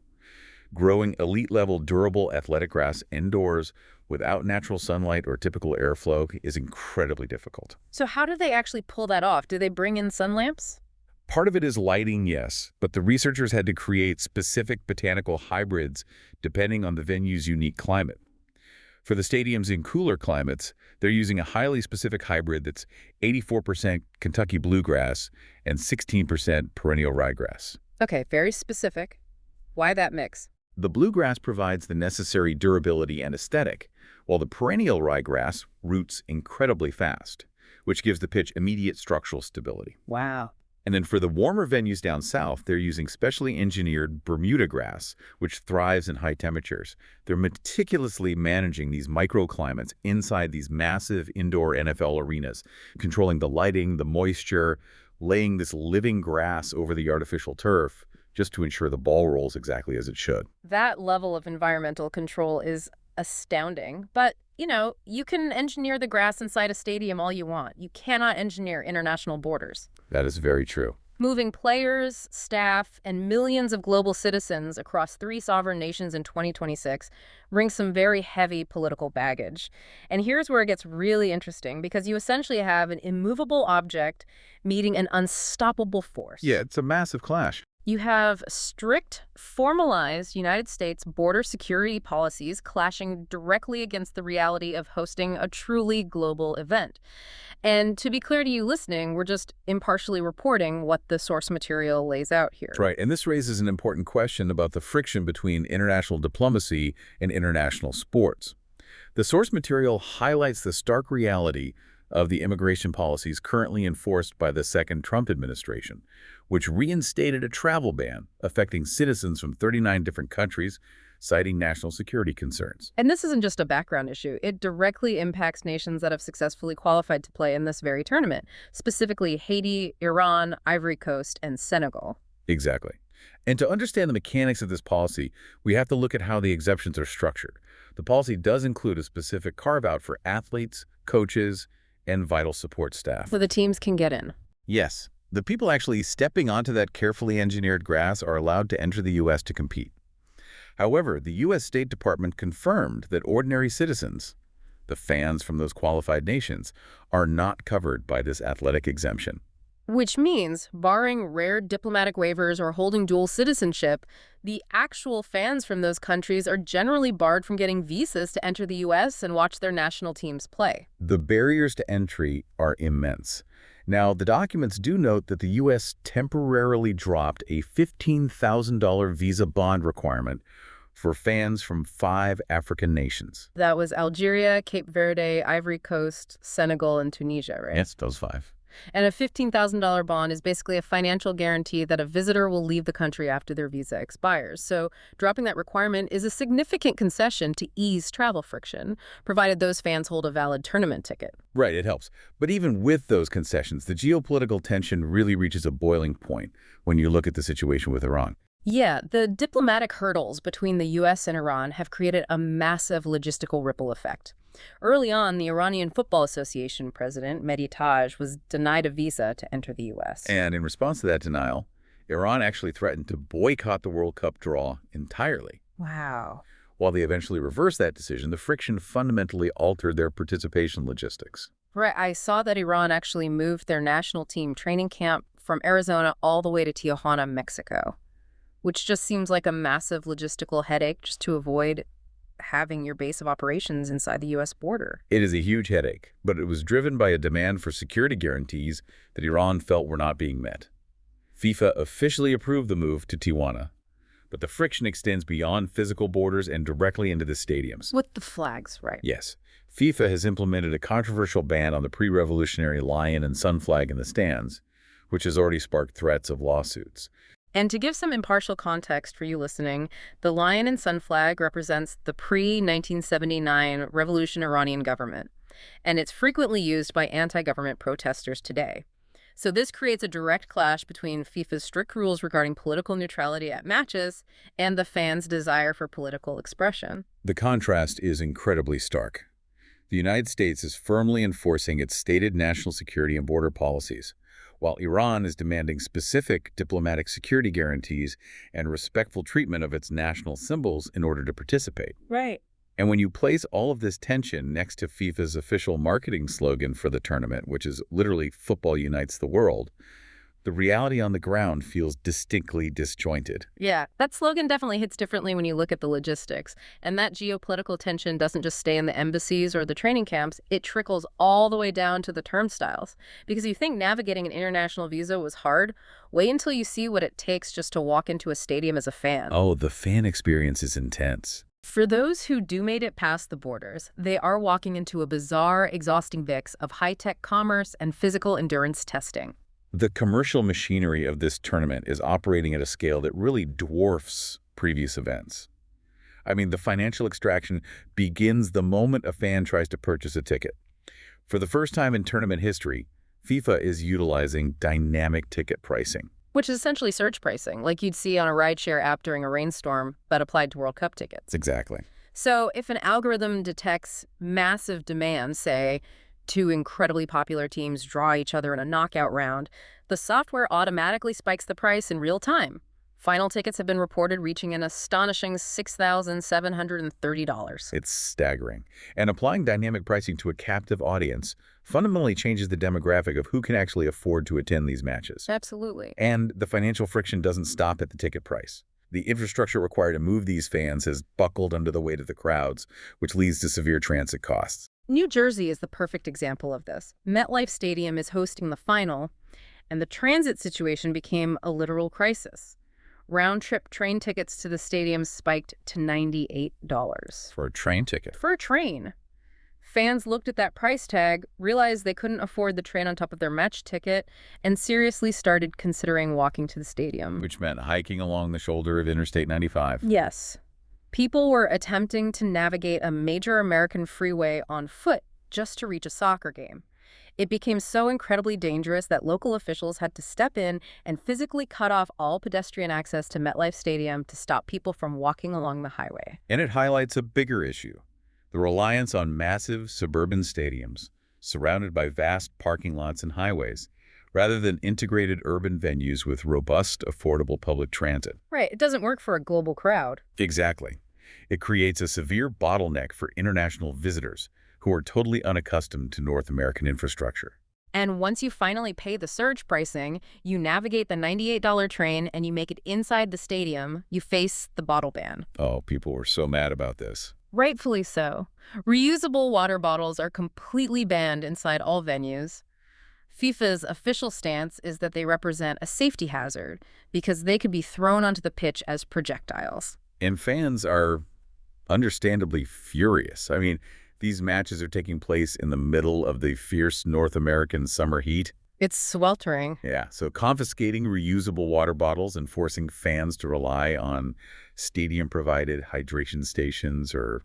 Growing elite-level durable athletic grass indoors without natural sunlight or typical airflow is incredibly difficult. So how do they actually pull that off? Do they bring in sun lamps? Part of it is lighting, yes, but the researchers had to create specific botanical hybrids depending on the venue's unique climate. For the stadiums in cooler climates, they're using a highly specific hybrid that's 84% Kentucky bluegrass and 16% perennial ryegrass. Okay, very specific. Why that mix? The bluegrass provides the necessary durability and aesthetic, while the perennial ryegrass roots incredibly fast, which gives the pitch immediate structural stability. Wow. And then for the warmer venues down south, they're using specially engineered Bermuda grass, which thrives in high temperatures. They're meticulously managing these microclimates inside these massive indoor NFL arenas, controlling the lighting, the moisture, laying this living grass over the artificial turf, just to ensure the ball rolls exactly as it should. That level of environmental control is astounding. But, you can engineer the grass inside a stadium all you want. You cannot engineer international borders. That is very true. Moving players, staff, and millions of global citizens across 3 sovereign nations in 2026 brings some very heavy political baggage. And here's where it gets really interesting, because you essentially have an immovable object meeting an unstoppable force. Yeah, it's a massive clash. You have strict, formalized United States border security policies clashing directly against the reality of hosting a truly global event. And to be clear to you listening, we're just impartially reporting what the source material lays out here. Right, and this raises an important question about the friction between international diplomacy and international sports. The source material highlights the stark reality of the immigration policies currently enforced by the second Trump administration, which reinstated a travel ban affecting citizens from 39 different countries, citing national security concerns. And this isn't just a background issue. It directly impacts nations that have successfully qualified to play in this very tournament, specifically Haiti, Iran, Ivory Coast, and Senegal. Exactly. And to understand the mechanics of this policy, we have to look at how the exemptions are structured. The policy does include a specific carve-out for athletes, coaches, and vital support staff. So the teams can get in. Yes, the people actually stepping onto that carefully engineered grass are allowed to enter the U.S. to compete. However, the U.S. State Department confirmed that ordinary citizens, the fans from those qualified nations, are not covered by this athletic exemption. Which means, barring rare diplomatic waivers or holding dual citizenship, the actual fans from those countries are generally barred from getting visas to enter the U.S. and watch their national teams play. The barriers to entry are immense. Now, the documents do note that the U.S. temporarily dropped a $15,000 visa bond requirement for fans from 5 African nations. That was Algeria, Cape Verde, Ivory Coast, Senegal, and Tunisia, right? Yes, those 5. And a $15,000 bond is basically a financial guarantee that a visitor will leave the country after their visa expires. So dropping that requirement is a significant concession to ease travel friction, provided those fans hold a valid tournament ticket. Right, it helps. But even with those concessions, the geopolitical tension really reaches a boiling point when you look at the situation with Iran. Yeah, the diplomatic hurdles between the U.S. and Iran have created a massive logistical ripple effect. Early on, the Iranian Football Association president, Mehdi Taj, was denied a visa to enter the U.S. And in response to that denial, Iran actually threatened to boycott the World Cup draw entirely. Wow. While they eventually reversed that decision, the friction fundamentally altered their participation logistics. Right, I saw that Iran actually moved their national team training camp from Arizona all the way to Tijuana, Mexico, which just seems like a massive logistical headache just to avoid having your base of operations inside the U.S. border. It is a huge headache, but it was driven by a demand for security guarantees that Iran felt were not being met. FIFA officially approved the move to Tijuana, but the friction extends beyond physical borders and directly into the stadiums. With the flags, right? Yes. FIFA has implemented a controversial ban on the pre-revolutionary lion and sun flag in the stands, which has already sparked threats of lawsuits. And to give some impartial context for you listening, the lion and sun flag represents the pre-1979 revolution Iranian government, and it's frequently used by anti-government protesters today. So this creates a direct clash between FIFA's strict rules regarding political neutrality at matches and the fans' desire for political expression. The contrast is incredibly stark. The United States is firmly enforcing its stated national security and border policies, while Iran is demanding specific diplomatic security guarantees and respectful treatment of its national symbols in order to participate. Right. And when you place all of this tension next to FIFA's official marketing slogan for the tournament, which is literally "Football Unites the World," the reality on the ground feels distinctly disjointed. Yeah, that slogan definitely hits differently when you look at the logistics. And that geopolitical tension doesn't just stay in the embassies or the training camps, it trickles all the way down to the turnstiles. Because you think navigating an international visa was hard, wait until you see what it takes just to walk into a stadium as a fan. Oh, the fan experience is intense. For those who do made it past the borders, they are walking into a bizarre, exhausting mix of high-tech commerce and physical endurance testing. The commercial machinery of this tournament is operating at a scale that really dwarfs previous events. I mean, the financial extraction begins the moment a fan tries to purchase a ticket. For the first time in tournament history, FIFA is utilizing dynamic ticket pricing. Which is essentially surge pricing, like you'd see on a rideshare app during a rainstorm, but applied to World Cup tickets. Exactly. So if an algorithm detects massive demand, say, 2 incredibly popular teams draw each other in a knockout round, the software automatically spikes the price in real time. Final tickets have been reported reaching an astonishing $6,730. It's staggering. And applying dynamic pricing to a captive audience fundamentally changes the demographic of who can actually afford to attend these matches. Absolutely. And the financial friction doesn't stop at the ticket price. The infrastructure required to move these fans has buckled under the weight of the crowds, which leads to severe transit costs. New Jersey is the perfect example of this. MetLife Stadium is hosting the final, and the transit situation became a literal crisis. Round-trip train tickets to the stadium spiked to $98. For a train ticket. For a train. Fans looked at that price tag, realized they couldn't afford the train on top of their match ticket, and seriously started considering walking to the stadium. Which meant hiking along the shoulder of Interstate 95. Yes. People were attempting to navigate a major American freeway on foot just to reach a soccer game. It became so incredibly dangerous that local officials had to step in and physically cut off all pedestrian access to MetLife Stadium to stop people from walking along the highway. And it highlights a bigger issue: the reliance on massive suburban stadiums, surrounded by vast parking lots and highways, rather than integrated urban venues with robust, affordable public transit. Right, it doesn't work for a global crowd. Exactly. It creates a severe bottleneck for international visitors who are totally unaccustomed to North American infrastructure. And once you finally pay the surge pricing, you navigate the $98 train and you make it inside the stadium, you face the bottle ban. Oh, people were so mad about this. Rightfully so. Reusable water bottles are completely banned inside all venues. FIFA's official stance is that they represent a safety hazard because they could be thrown onto the pitch as projectiles. And fans are understandably furious. I mean, these matches are taking place in the middle of the fierce North American summer heat. It's sweltering. Yeah, so confiscating reusable water bottles and forcing fans to rely on stadium-provided hydration stations or,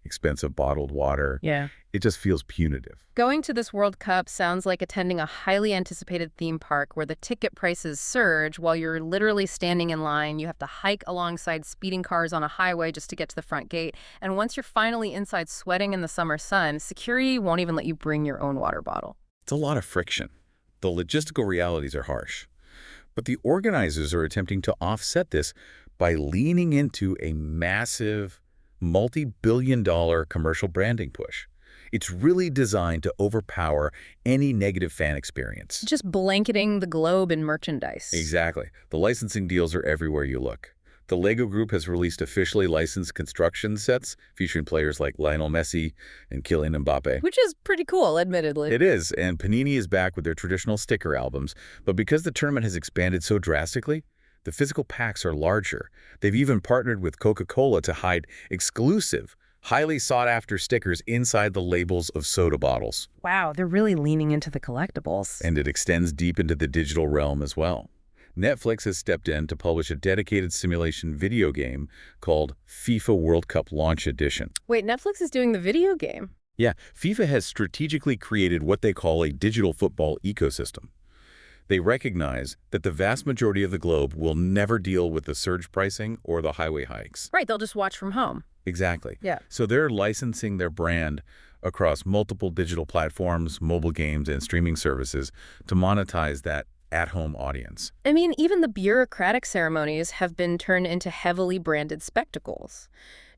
expensive bottled water. Yeah. It just feels punitive. Going to this World Cup sounds like attending a highly anticipated theme park where the ticket prices surge while you're literally standing in line. You have to hike alongside speeding cars on a highway just to get to the front gate. And once you're finally inside sweating in the summer sun, security won't even let you bring your own water bottle. It's a lot of friction. The logistical realities are harsh. But the organizers are attempting to offset this by leaning into a massive, multi-billion-dollar commercial branding push. It's really designed to overpower any negative fan experience. Just blanketing the globe in merchandise. Exactly. The licensing deals are everywhere you look. The LEGO Group has released officially licensed construction sets featuring players like Lionel Messi and Kylian Mbappe. Which is pretty cool, admittedly. It is, and Panini is back with their traditional sticker albums. But because the tournament has expanded so drastically, the physical packs are larger. They've even partnered with Coca-Cola to hide exclusive, highly sought-after stickers inside the labels of soda bottles. Wow, they're really leaning into the collectibles. And it extends deep into the digital realm as well. Netflix has stepped in to publish a dedicated simulation video game called FIFA World Cup Launch Edition. Wait, Netflix is doing the video game? Yeah, FIFA has strategically created what they call a digital football ecosystem. They recognize that the vast majority of the globe will never deal with the surge pricing or the highway hikes. Right, they'll just watch from home. Exactly. Yeah. So they're licensing their brand across multiple digital platforms, mobile games, and streaming services to monetize that at-home audience. I mean, even the bureaucratic ceremonies have been turned into heavily branded spectacles.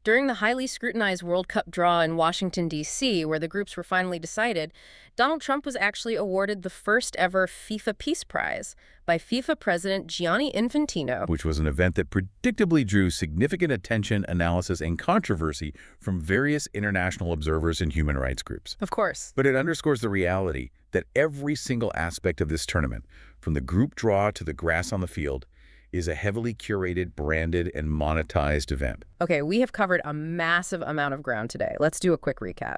During the highly scrutinized World Cup draw in Washington, D.C., where the groups were finally decided, Donald Trump was actually awarded the first ever FIFA Peace Prize by FIFA President Gianni Infantino. Which was an event that predictably drew significant attention, analysis, and controversy from various international observers and human rights groups. Of course. But it underscores the reality that every single aspect of this tournament, from the group draw to the grass on the field, is a heavily curated, branded, and monetized event. Okay, we have covered a massive amount of ground today. Let's do a quick recap.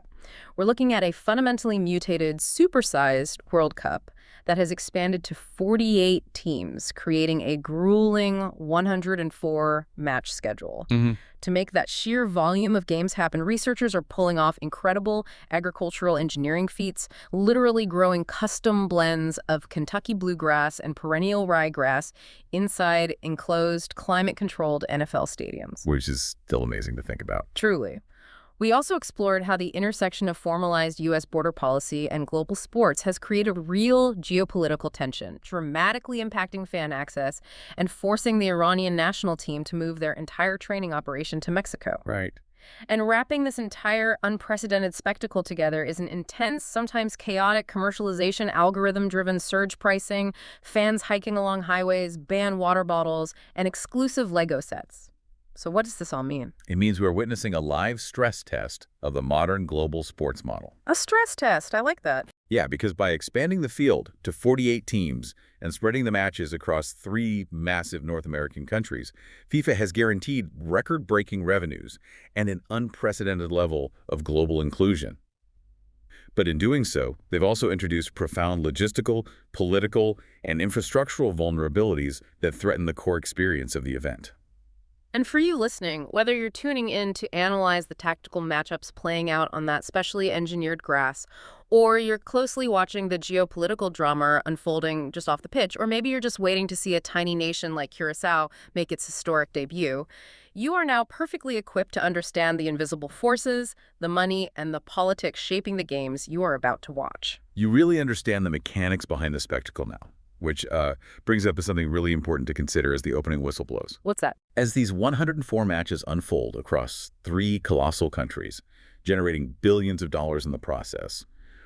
We're looking at a fundamentally mutated, supersized World Cup that has expanded to 48 teams, creating a grueling 104-match schedule. To make that sheer volume of games happen, researchers are pulling off incredible agricultural engineering feats, literally growing custom blends of Kentucky bluegrass and perennial ryegrass inside enclosed, climate-controlled NFL stadiums. Which is still amazing to think about. Truly. We also explored how the intersection of formalized U.S. border policy and global sports has created real geopolitical tension, dramatically impacting fan access and forcing the Iranian national team to move their entire training operation to Mexico. Right. And wrapping this entire unprecedented spectacle together is an intense, sometimes chaotic commercialization, algorithm-driven surge pricing, fans hiking along highways, banned water bottles, and exclusive Lego sets. So what does this all mean? It means we're witnessing a live stress test of the modern global sports model. A stress test. I like that. Yeah, because by expanding the field to 48 teams and spreading the matches across 3 massive North American countries, FIFA has guaranteed record-breaking revenues and an unprecedented level of global inclusion. But in doing so, they've also introduced profound logistical, political, and infrastructural vulnerabilities that threaten the core experience of the event. And for you listening, whether you're tuning in to analyze the tactical matchups playing out on that specially engineered grass, or you're closely watching the geopolitical drama unfolding just off the pitch, or maybe you're just waiting to see a tiny nation like Curaçao make its historic debut, you are now perfectly equipped to understand the invisible forces, the money, and the politics shaping the games you are about to watch. You really understand the mechanics behind the spectacle now, which brings up something really important to consider as the opening whistle blows. What's that? As these 104 matches unfold across 3 colossal countries, generating billions of dollars in the process,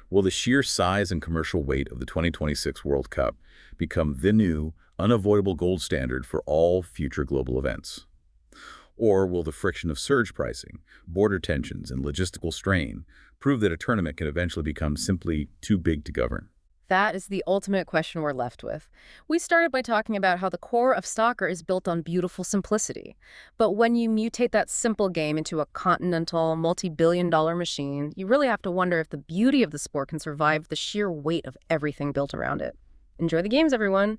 will the sheer size and commercial weight of the 2026 World Cup become the new, unavoidable gold standard for all future global events? Or will the friction of surge pricing, border tensions, and logistical strain prove that a tournament can eventually become simply too big to govern? That is the ultimate question we're left with. We started by talking about how the core of soccer is built on beautiful simplicity. But when you mutate that simple game into a continental, multi-billion-dollar machine, you really have to wonder if the beauty of the sport can survive the sheer weight of everything built around it. Enjoy the games, everyone.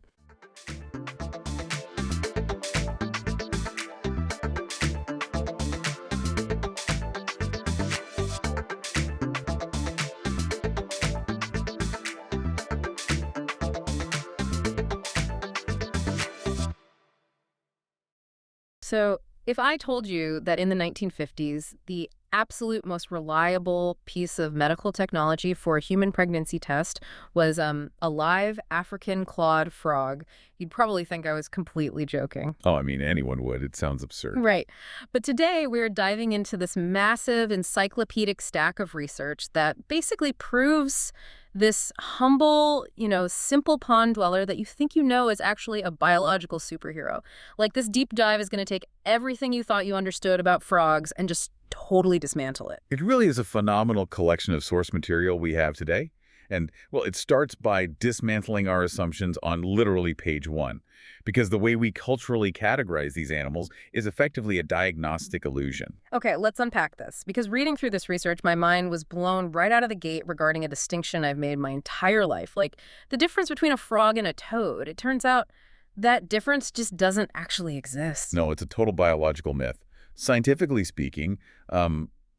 So, if I told you that in the 1950s, the absolute most reliable piece of medical technology for a human pregnancy test was a live African clawed frog, you'd probably think I was completely joking. Oh, I mean, anyone would. It sounds absurd. Right. But today we're diving into this massive encyclopedic stack of research that basically proves this humble, simple pond dweller that you think you know is actually a biological superhero. Like, this deep dive is going to take everything you thought you understood about frogs and just totally dismantle it. It really is a phenomenal collection of source material we have today. And, well, it starts by dismantling our assumptions on literally page 1, because the way we culturally categorize these animals is effectively a diagnostic illusion. Okay, let's unpack this, because reading through this research, my mind was blown right out of the gate regarding a distinction I've made my entire life, like the difference between a frog and a toad. It turns out that difference just doesn't actually exist. No, it's a total biological myth. Scientifically speaking,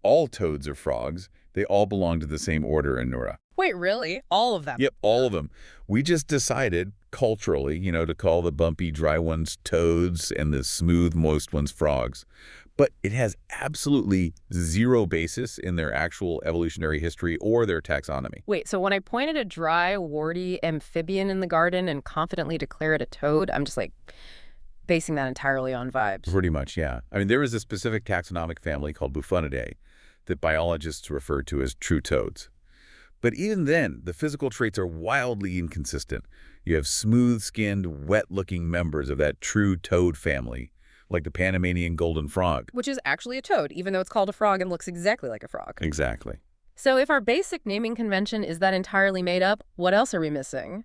all toads are frogs. They all belong to the same order in Nura. Wait, really? All of them? Yep, all of them. We just decided culturally, to call the bumpy, dry ones toads and the smooth, moist ones frogs. But it has absolutely zero basis in their actual evolutionary history or their taxonomy. Wait, so when I point at a dry, warty amphibian in the garden and confidently declare it a toad, I'm just basing that entirely on vibes. Pretty much, yeah. I mean, there is a specific taxonomic family called Bufonidae that biologists refer to as true toads. But even then, the physical traits are wildly inconsistent. You have smooth-skinned, wet-looking members of that true toad family, like the Panamanian golden frog. Which is actually a toad, even though it's called a frog and looks exactly like a frog. Exactly. So if our basic naming convention is that entirely made up, what else are we missing?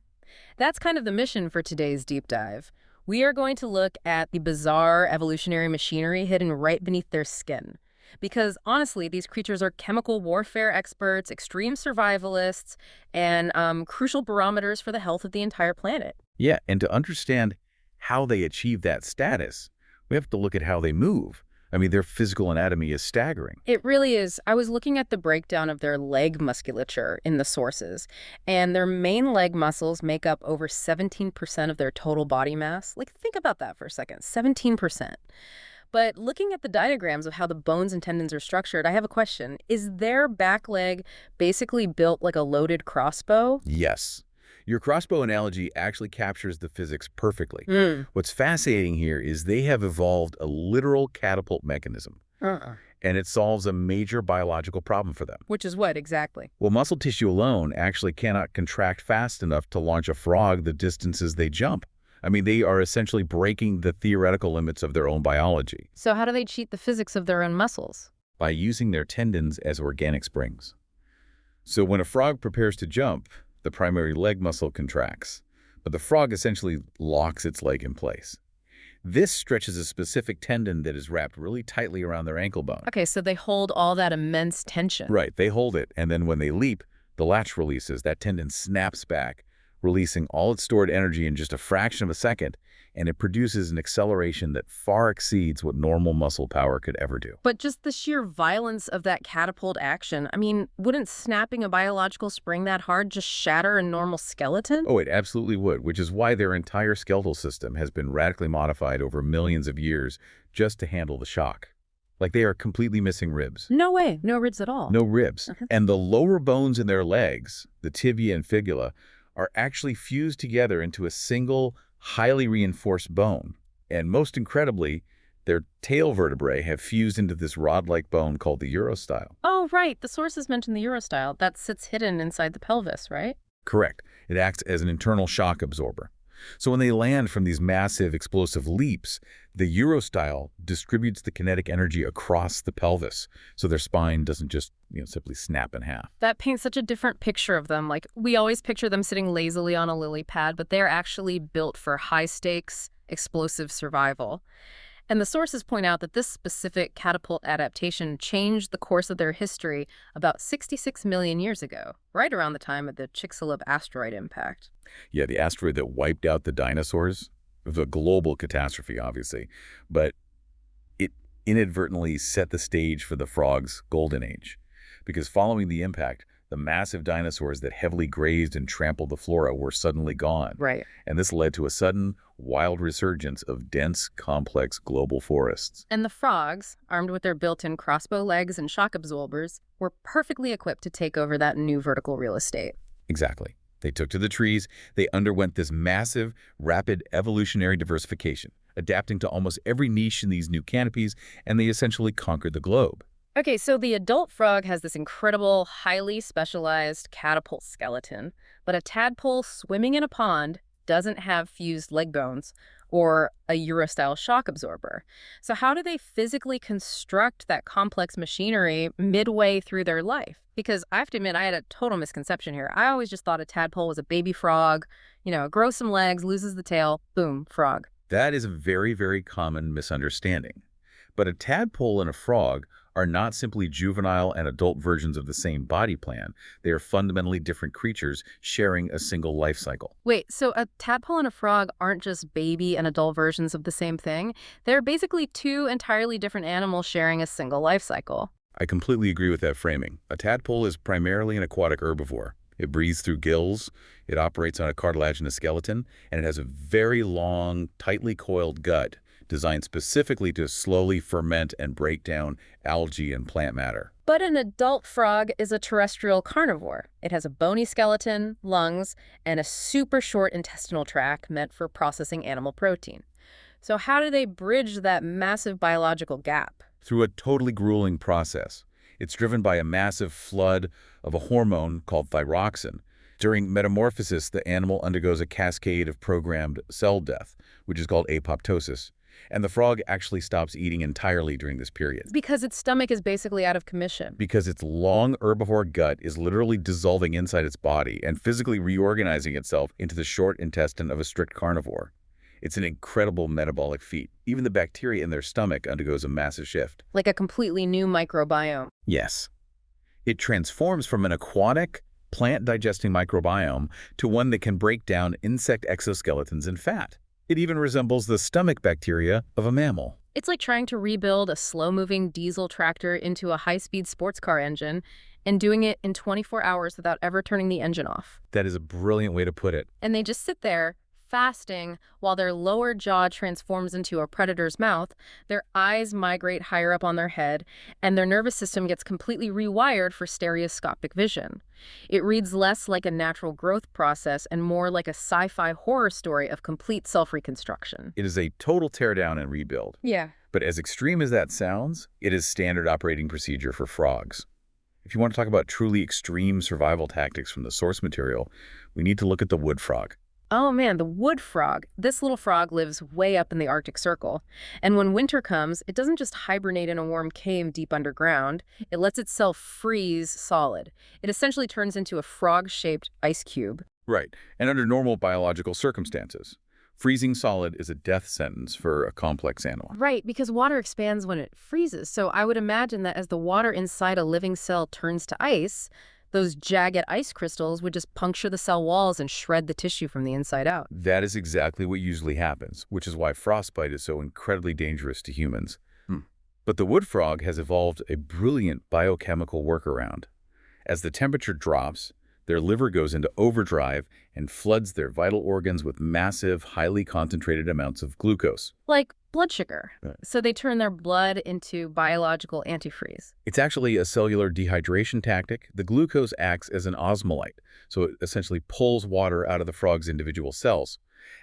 That's kind of the mission for today's deep dive. We are going to look at the bizarre evolutionary machinery hidden right beneath their skin. Because honestly, these creatures are chemical warfare experts, extreme survivalists, and crucial barometers for the health of the entire planet. Yeah, and to understand how they achieve that status, we have to look at how they move. I mean, their physical anatomy is staggering. It really is. I was looking at the breakdown of their leg musculature in the sources, and their main leg muscles make up over 17% of their total body mass. Think about that for a second, 17%. But looking at the diagrams of how the bones and tendons are structured, I have a question. Is their back leg basically built like a loaded crossbow? Yes. Your crossbow analogy actually captures the physics perfectly. What's fascinating here is they have evolved a literal catapult mechanism. And it solves a major biological problem for them. Which is what, exactly? Well, muscle tissue alone actually cannot contract fast enough to launch a frog the distances they jump. I mean, they are essentially breaking the theoretical limits of their own biology. So how do they cheat the physics of their own muscles? By using their tendons as organic springs. So when a frog prepares to jump, the primary leg muscle contracts, but the frog essentially locks its leg in place. This stretches a specific tendon that is wrapped really tightly around their ankle bone. Okay, so they hold all that immense tension. Right, they hold it, and then when they leap, the latch releases, that tendon snaps back, releasing all its stored energy in just a fraction of a second, and it produces an acceleration that far exceeds what normal muscle power could ever do. But just the sheer violence of that catapult action, I mean, wouldn't snapping a biological spring that hard just shatter a normal skeleton? Oh, it absolutely would, which is why their entire skeletal system has been radically modified over millions of years just to handle the shock. Like they are completely missing ribs. No way. No ribs at all. No ribs. And the lower bones in their legs, the tibia and fibula, are actually fused together into a single, highly reinforced bone. And most incredibly, their tail vertebrae have fused into this rod-like bone called the urostyle. Oh, right. The sources mentioned the urostyle. That sits hidden inside the pelvis, right? Correct. It acts as an internal shock absorber. So when they land from these massive explosive leaps, the urostyle distributes the kinetic energy across the pelvis, so their spine doesn't just, simply snap in half. That paints such a different picture of them. Like, we always picture them sitting lazily on a lily pad, but they're actually built for high-stakes, explosive survival. And the sources point out that this specific catapult adaptation changed the course of their history about 66 million years ago, right around the time of the Chicxulub asteroid impact. Yeah, the asteroid that wiped out the dinosaurs. It was a global catastrophe, obviously, but it inadvertently set the stage for the frog's golden age. Because following the impact, the massive dinosaurs that heavily grazed and trampled the flora were suddenly gone. Right. And this led to a sudden, wild resurgence of dense, complex global forests. And the frogs, armed with their built-in crossbow legs and shock absorbers, were perfectly equipped to take over that new vertical real estate. Exactly. They took to the trees. They underwent this massive, rapid evolutionary diversification, adapting to almost every niche in these new canopies, and they essentially conquered the globe. Okay, so the adult frog has this incredible, highly specialized catapult skeleton, but a tadpole swimming in a pond doesn't have fused leg bones or a urostyle shock absorber. So how do they physically construct that complex machinery midway through their life? Because I have to admit, I had a total misconception here. I always just thought a tadpole was a baby frog, grows some legs, loses the tail, boom, frog. That is a very, very common misunderstanding. But a tadpole and a frog are not simply juvenile and adult versions of the same body plan. They are fundamentally different creatures sharing a single life cycle. Wait, so a tadpole and a frog aren't just baby and adult versions of the same thing? They're basically two entirely different animals sharing a single life cycle. I completely agree with that framing. A tadpole is primarily an aquatic herbivore. It breathes through gills, it operates on a cartilaginous skeleton, and it has a very long, tightly coiled gut designed specifically to slowly ferment and break down algae and plant matter. But an adult frog is a terrestrial carnivore. It has a bony skeleton, lungs, and a super short intestinal tract meant for processing animal protein. So how do they bridge that massive biological gap? Through a totally grueling process. It's driven by a massive flood of a hormone called thyroxine. During metamorphosis, the animal undergoes a cascade of programmed cell death, which is called apoptosis. And the frog actually stops eating entirely during this period. Because its stomach is basically out of commission. Because its long herbivore gut is literally dissolving inside its body and physically reorganizing itself into the short intestine of a strict carnivore. It's an incredible metabolic feat. Even the bacteria in their stomach undergoes a massive shift. Like a completely new microbiome. Yes. It transforms from an aquatic, plant-digesting microbiome to one that can break down insect exoskeletons and fat. It even resembles the stomach bacteria of a mammal. It's like trying to rebuild a slow-moving diesel tractor into a high-speed sports car engine and doing it in 24 hours without ever turning the engine off. That is a brilliant way to put it. And they just sit there, fasting, while their lower jaw transforms into a predator's mouth, their eyes migrate higher up on their head, and their nervous system gets completely rewired for stereoscopic vision. It reads less like a natural growth process and more like a sci-fi horror story of complete self-reconstruction. It is a total teardown and rebuild. Yeah. But as extreme as that sounds, it is standard operating procedure for frogs. If you want to talk about truly extreme survival tactics from the source material, we need to look at the wood frog. Oh man, the wood frog. This little frog lives way up in the Arctic Circle. And when winter comes, it doesn't just hibernate in a warm cave deep underground. It lets itself freeze solid. It essentially turns into a frog-shaped ice cube. Right, and under normal biological circumstances. Freezing solid is a death sentence for a complex animal. Right, because water expands when it freezes. So I would imagine that as the water inside a living cell turns to ice, those jagged ice crystals would just puncture the cell walls and shred the tissue from the inside out. That is exactly what usually happens, which is why frostbite is so incredibly dangerous to humans. But the wood frog has evolved a brilliant biochemical workaround. As the temperature drops, their liver goes into overdrive and floods their vital organs with massive, highly concentrated amounts of glucose. Like blood sugar. Right. So they turn their blood into biological antifreeze. It's actually a cellular dehydration tactic. The glucose acts as an osmolyte, so it essentially pulls water out of the frog's individual cells.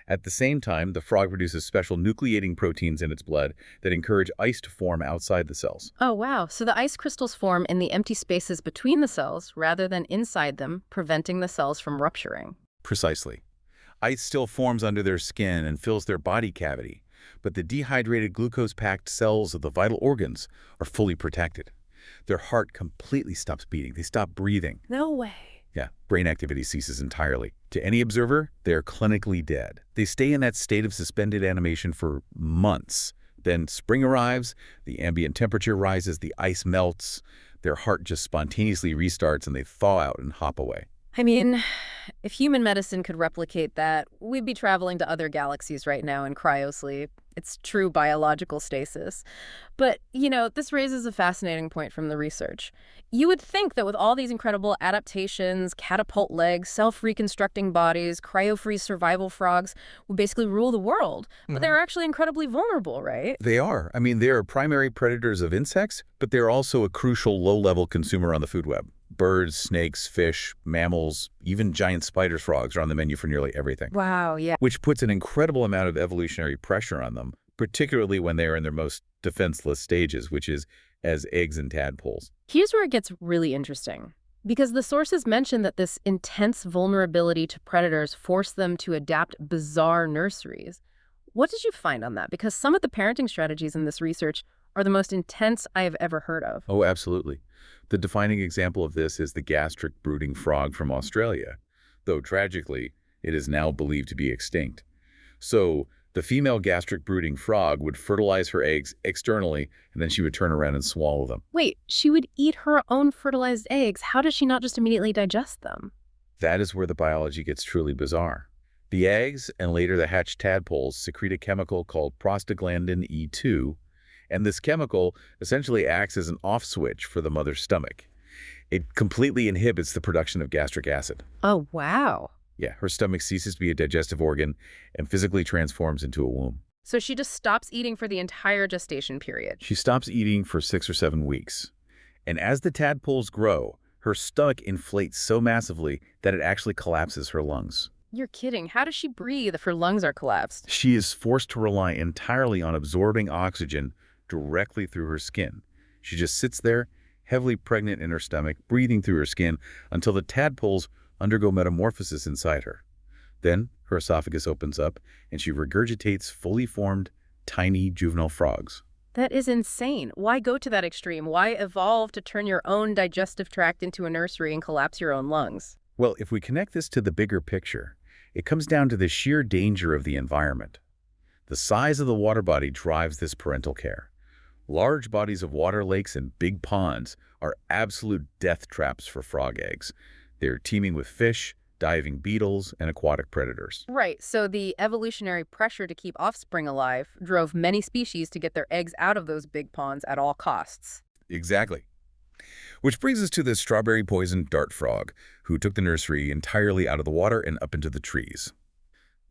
At the same time, the frog produces special nucleating proteins in its blood that encourage ice to form outside the cells. Oh, wow. So the ice crystals form in the empty spaces between the cells rather than inside them, preventing the cells from rupturing. Precisely. Ice still forms under their skin and fills their body cavity, but the dehydrated glucose-packed cells of the vital organs are fully protected. Their heart completely stops beating. They stop breathing. No way. Yeah, brain activity ceases entirely. To any observer, they are clinically dead. They stay in that state of suspended animation for months. Then spring arrives, the ambient temperature rises, the ice melts, their heart just spontaneously restarts, and they thaw out and hop away. I mean, if human medicine could replicate that, we'd be traveling to other galaxies right now in cryosleep. It's true biological stasis. But, this raises a fascinating point from the research. You would think that with all these incredible adaptations, catapult legs, self-reconstructing bodies, cryo-freeze survival frogs would basically rule the world. But they're actually incredibly vulnerable, right? They are. I mean, they are primary predators of insects, but they're also a crucial low-level consumer on the food web. Birds, snakes, fish, mammals, even giant spider frogs are on the menu for nearly everything. Wow, yeah. Which puts an incredible amount of evolutionary pressure on them, particularly when they are in their most defenseless stages, which is as eggs and tadpoles. Here's where it gets really interesting. Because the sources mention that this intense vulnerability to predators forced them to adapt bizarre nurseries. What did you find on that? Because some of the parenting strategies in this research are the most intense I have ever heard of. Oh, absolutely. The defining example of this is the gastric brooding frog from Australia, though tragically, it is now believed to be extinct. So, the female gastric brooding frog would fertilize her eggs externally, and then she would turn around and swallow them. Wait, she would eat her own fertilized eggs. How does she not just immediately digest them? That is where the biology gets truly bizarre. The eggs, and later the hatched tadpoles, secrete a chemical called prostaglandin E2, and this chemical essentially acts as an off switch for the mother's stomach. It completely inhibits the production of gastric acid. Oh, wow. Yeah, her stomach ceases to be a digestive organ and physically transforms into a womb. So she just stops eating for the entire gestation period. She stops eating for 6 or 7 weeks. And as the tadpoles grow, her stomach inflates so massively that it actually collapses her lungs. You're kidding. How does she breathe if her lungs are collapsed? She is forced to rely entirely on absorbing oxygen directly through her skin. She just sits there, heavily pregnant in her stomach, breathing through her skin until the tadpoles undergo metamorphosis inside her. Then her esophagus opens up and she regurgitates fully formed, tiny juvenile frogs. That is insane. Why go to that extreme? Why evolve to turn your own digestive tract into a nursery and collapse your own lungs? Well, if we connect this to the bigger picture, it comes down to the sheer danger of the environment. The size of the water body drives this parental care. Large bodies of water lakes and big ponds are absolute death traps for frog eggs. They're teeming with fish, diving beetles, and aquatic predators. Right, so the evolutionary pressure to keep offspring alive drove many species to get their eggs out of those big ponds at all costs. Exactly. Which brings us to the strawberry-poisoned dart frog, who took the nursery entirely out of the water and up into the trees.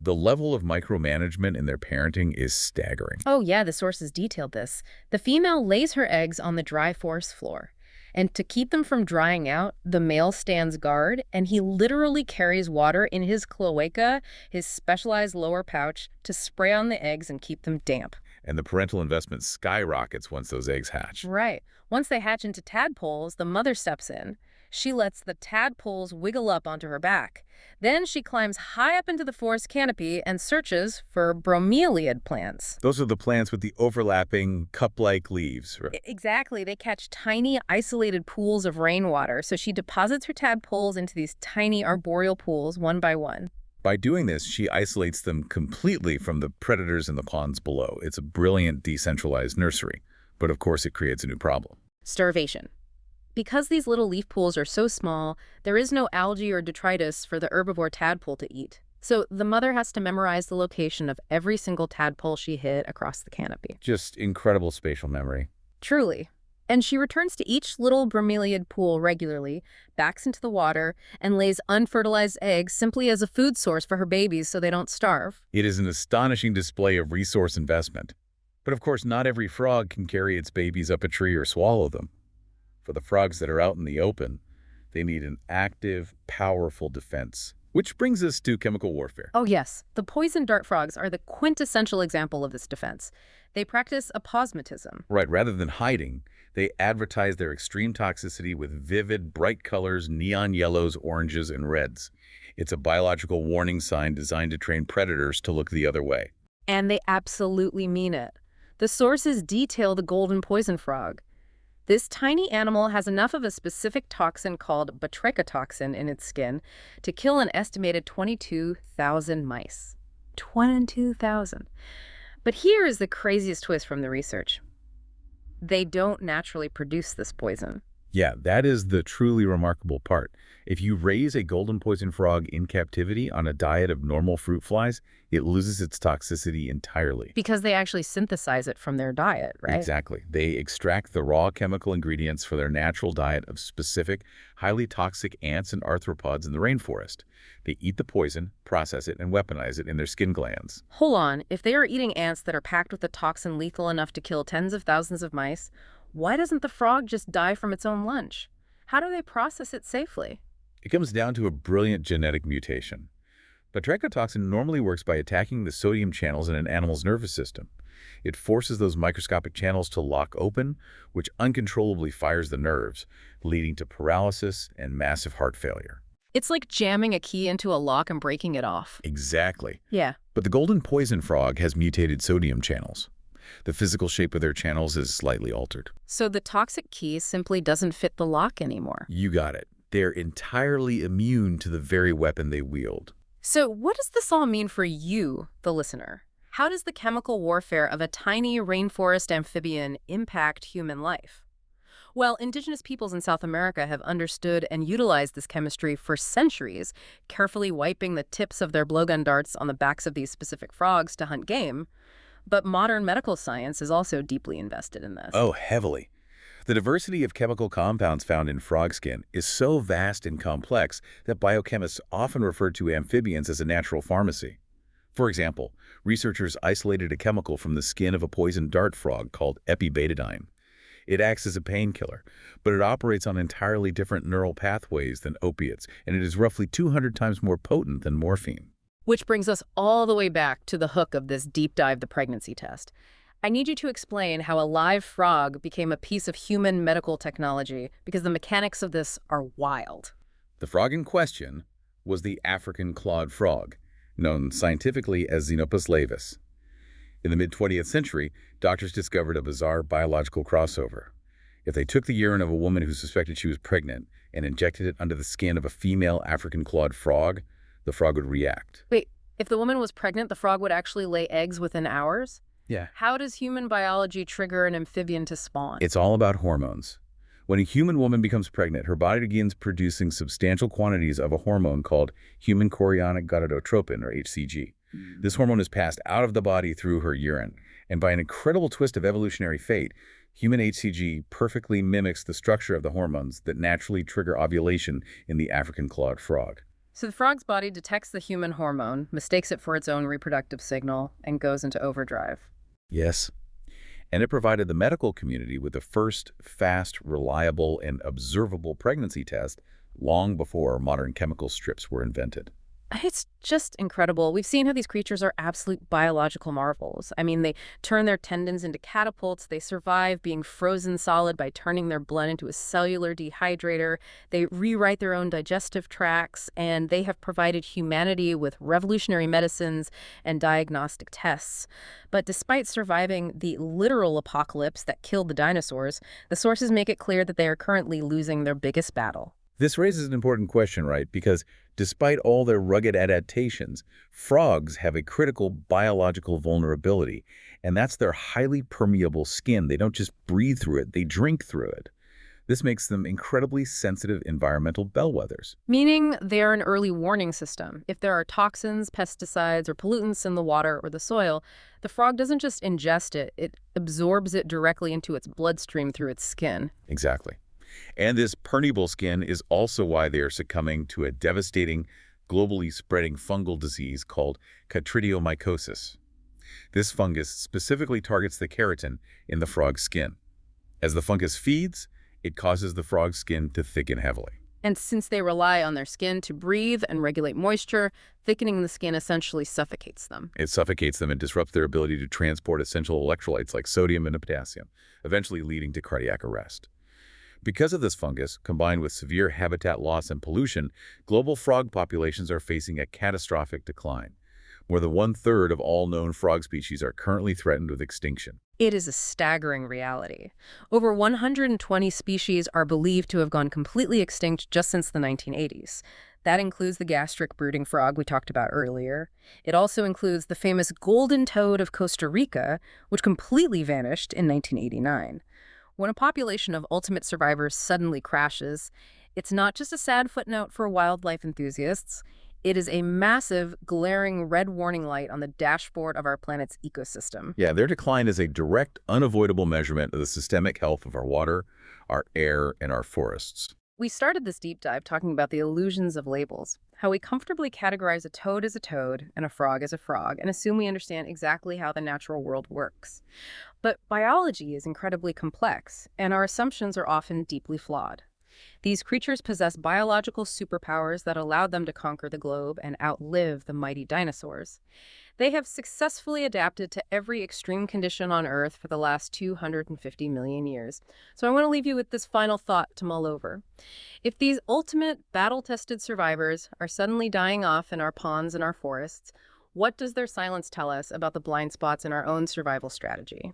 The level of micromanagement in their parenting is staggering. Oh yeah, the sources detailed this. The female lays her eggs on the dry forest floor. And to keep them from drying out, the male stands guard, and he literally carries water in his cloaca, his specialized lower pouch, to spray on the eggs and keep them damp. And the parental investment skyrockets once those eggs hatch. Right. Once they hatch into tadpoles, the mother steps in. She lets the tadpoles wiggle up onto her back. Then she climbs high up into the forest canopy and searches for bromeliad plants. Those are the plants with the overlapping cup-like leaves. Exactly. They catch tiny, isolated pools of rainwater, so she deposits her tadpoles into these tiny arboreal pools one by one. By doing this, she isolates them completely from the predators in the ponds below. It's a brilliant decentralized nursery. But of course, it creates a new problem. Starvation. Because these little leaf pools are so small, there is no algae or detritus for the herbivore tadpole to eat. So the mother has to memorize the location of every single tadpole she hit across the canopy. Just incredible spatial memory. Truly. And she returns to each little bromeliad pool regularly, backs into the water, and lays unfertilized eggs simply as a food source for her babies so they don't starve. It is an astonishing display of resource investment. But of course, not every frog can carry its babies up a tree or swallow them. For the frogs that are out in the open, they need an active, powerful defense. Which brings us to chemical warfare. Oh yes, the poison dart frogs are the quintessential example of this defense. They practice aposematism. Right, rather than hiding, they advertise their extreme toxicity with vivid, bright colors, neon yellows, oranges, and reds. It's a biological warning sign designed to train predators to look the other way. And they absolutely mean it. The sources detail the golden poison frog. This tiny animal has enough of a specific toxin called batrachotoxin in its skin to kill an estimated 22,000 mice. 22,000. But here is the craziest twist from the research. They don't naturally produce this poison. Yeah, that is the truly remarkable part. If you raise a golden poison frog in captivity on a diet of normal fruit flies, it loses its toxicity entirely. Because they actually synthesize it from their diet, right? Exactly. They extract the raw chemical ingredients for their natural diet of specific, highly toxic ants and arthropods in the rainforest. They eat the poison, process it, and weaponize it in their skin glands. Hold on. If they are eating ants that are packed with a toxin lethal enough to kill tens of thousands of mice, why doesn't the frog just die from its own lunch? How do they process it safely? It comes down to a brilliant genetic mutation. Batrachotoxin normally works by attacking the sodium channels in an animal's nervous system. It forces those microscopic channels to lock open, which uncontrollably fires the nerves, leading to paralysis and massive heart failure. It's like jamming a key into a lock and breaking it off. Exactly. Yeah. But the golden poison frog has mutated sodium channels. The physical shape of their channels is slightly altered. So the toxic key simply doesn't fit the lock anymore. You got it. They're entirely immune to the very weapon they wield. So what does this all mean for you, the listener? How does the chemical warfare of a tiny rainforest amphibian impact human life? Well, indigenous peoples in South America have understood and utilized this chemistry for centuries, carefully wiping the tips of their blowgun darts on the backs of these specific frogs to hunt game. But modern medical science is also deeply invested in this. Oh, heavily. The diversity of chemical compounds found in frog skin is so vast and complex that biochemists often refer to amphibians as a natural pharmacy. For example, researchers isolated a chemical from the skin of a poison dart frog called epibetadine. It acts as a painkiller, but it operates on entirely different neural pathways than opiates, and it is roughly 200 times more potent than morphine. Which brings us all the way back to the hook of this deep dive, the pregnancy test. I need you to explain how a live frog became a piece of human medical technology, because the mechanics of this are wild. The frog in question was the African clawed frog, known scientifically as Xenopus laevis. In the mid-20th century, doctors discovered a bizarre biological crossover. If they took the urine of a woman who suspected she was pregnant and injected it under the skin of a female African clawed frog, the frog would react. Wait, if the woman was pregnant, the frog would actually lay eggs within hours? Yeah. How does human biology trigger an amphibian to spawn? It's all about hormones. When a human woman becomes pregnant, her body begins producing substantial quantities of a hormone called human chorionic gonadotropin, or HCG. This hormone is passed out of the body through her urine, and by an incredible twist of evolutionary fate, human HCG perfectly mimics the structure of the hormones that naturally trigger ovulation in the African clawed frog. So the frog's body detects the human hormone, mistakes it for its own reproductive signal, and goes into overdrive. Yes. And it provided the medical community with the first fast, reliable, and observable pregnancy test long before modern chemical strips were invented. It's just incredible. We've seen how these creatures are absolute biological marvels. I mean, they turn their tendons into catapults. They survive being frozen solid by turning their blood into a cellular dehydrator. They rewrite their own digestive tracts, and they have provided humanity with revolutionary medicines and diagnostic tests. But despite surviving the literal apocalypse that killed the dinosaurs, the sources make it clear that they are currently losing their biggest battle. This raises an important question, right? Because despite all their rugged adaptations, frogs have a critical biological vulnerability, and that's their highly permeable skin. They don't just breathe through it, they drink through it. This makes them incredibly sensitive environmental bellwethers. Meaning they're an early warning system. If there are toxins, pesticides, or pollutants in the water or the soil, the frog doesn't just ingest it, it absorbs it directly into its bloodstream through its skin. Exactly. And this permeable skin is also why they are succumbing to a devastating, globally spreading fungal disease called chytridiomycosis. This fungus specifically targets the keratin in the frog's skin. As the fungus feeds, it causes the frog's skin to thicken heavily. And since they rely on their skin to breathe and regulate moisture, thickening the skin essentially suffocates them. It suffocates them and disrupts their ability to transport essential electrolytes like sodium and potassium, eventually leading to cardiac arrest. Because of this fungus, combined with severe habitat loss and pollution, global frog populations are facing a catastrophic decline. More than one-third of all known frog species are currently threatened with extinction. It is a staggering reality. Over 120 species are believed to have gone completely extinct just since the 1980s. That includes the gastric brooding frog we talked about earlier. It also includes the famous golden toad of Costa Rica, which completely vanished in 1989. When a population of ultimate survivors suddenly crashes, it's not just a sad footnote for wildlife enthusiasts. It is a massive, glaring red warning light on the dashboard of our planet's ecosystem. Yeah, their decline is a direct, unavoidable measurement of the systemic health of our water, our air, and our forests. We started this deep dive talking about the illusions of labels, how we comfortably categorize a toad as a toad and a frog as a frog, and assume we understand exactly how the natural world works. But biology is incredibly complex, and our assumptions are often deeply flawed. These creatures possess biological superpowers that allowed them to conquer the globe and outlive the mighty dinosaurs. They have successfully adapted to every extreme condition on Earth for the last 250 million years. So I want to leave you with this final thought to mull over. If these ultimate battle-tested survivors are suddenly dying off in our ponds and our forests, what does their silence tell us about the blind spots in our own survival strategy?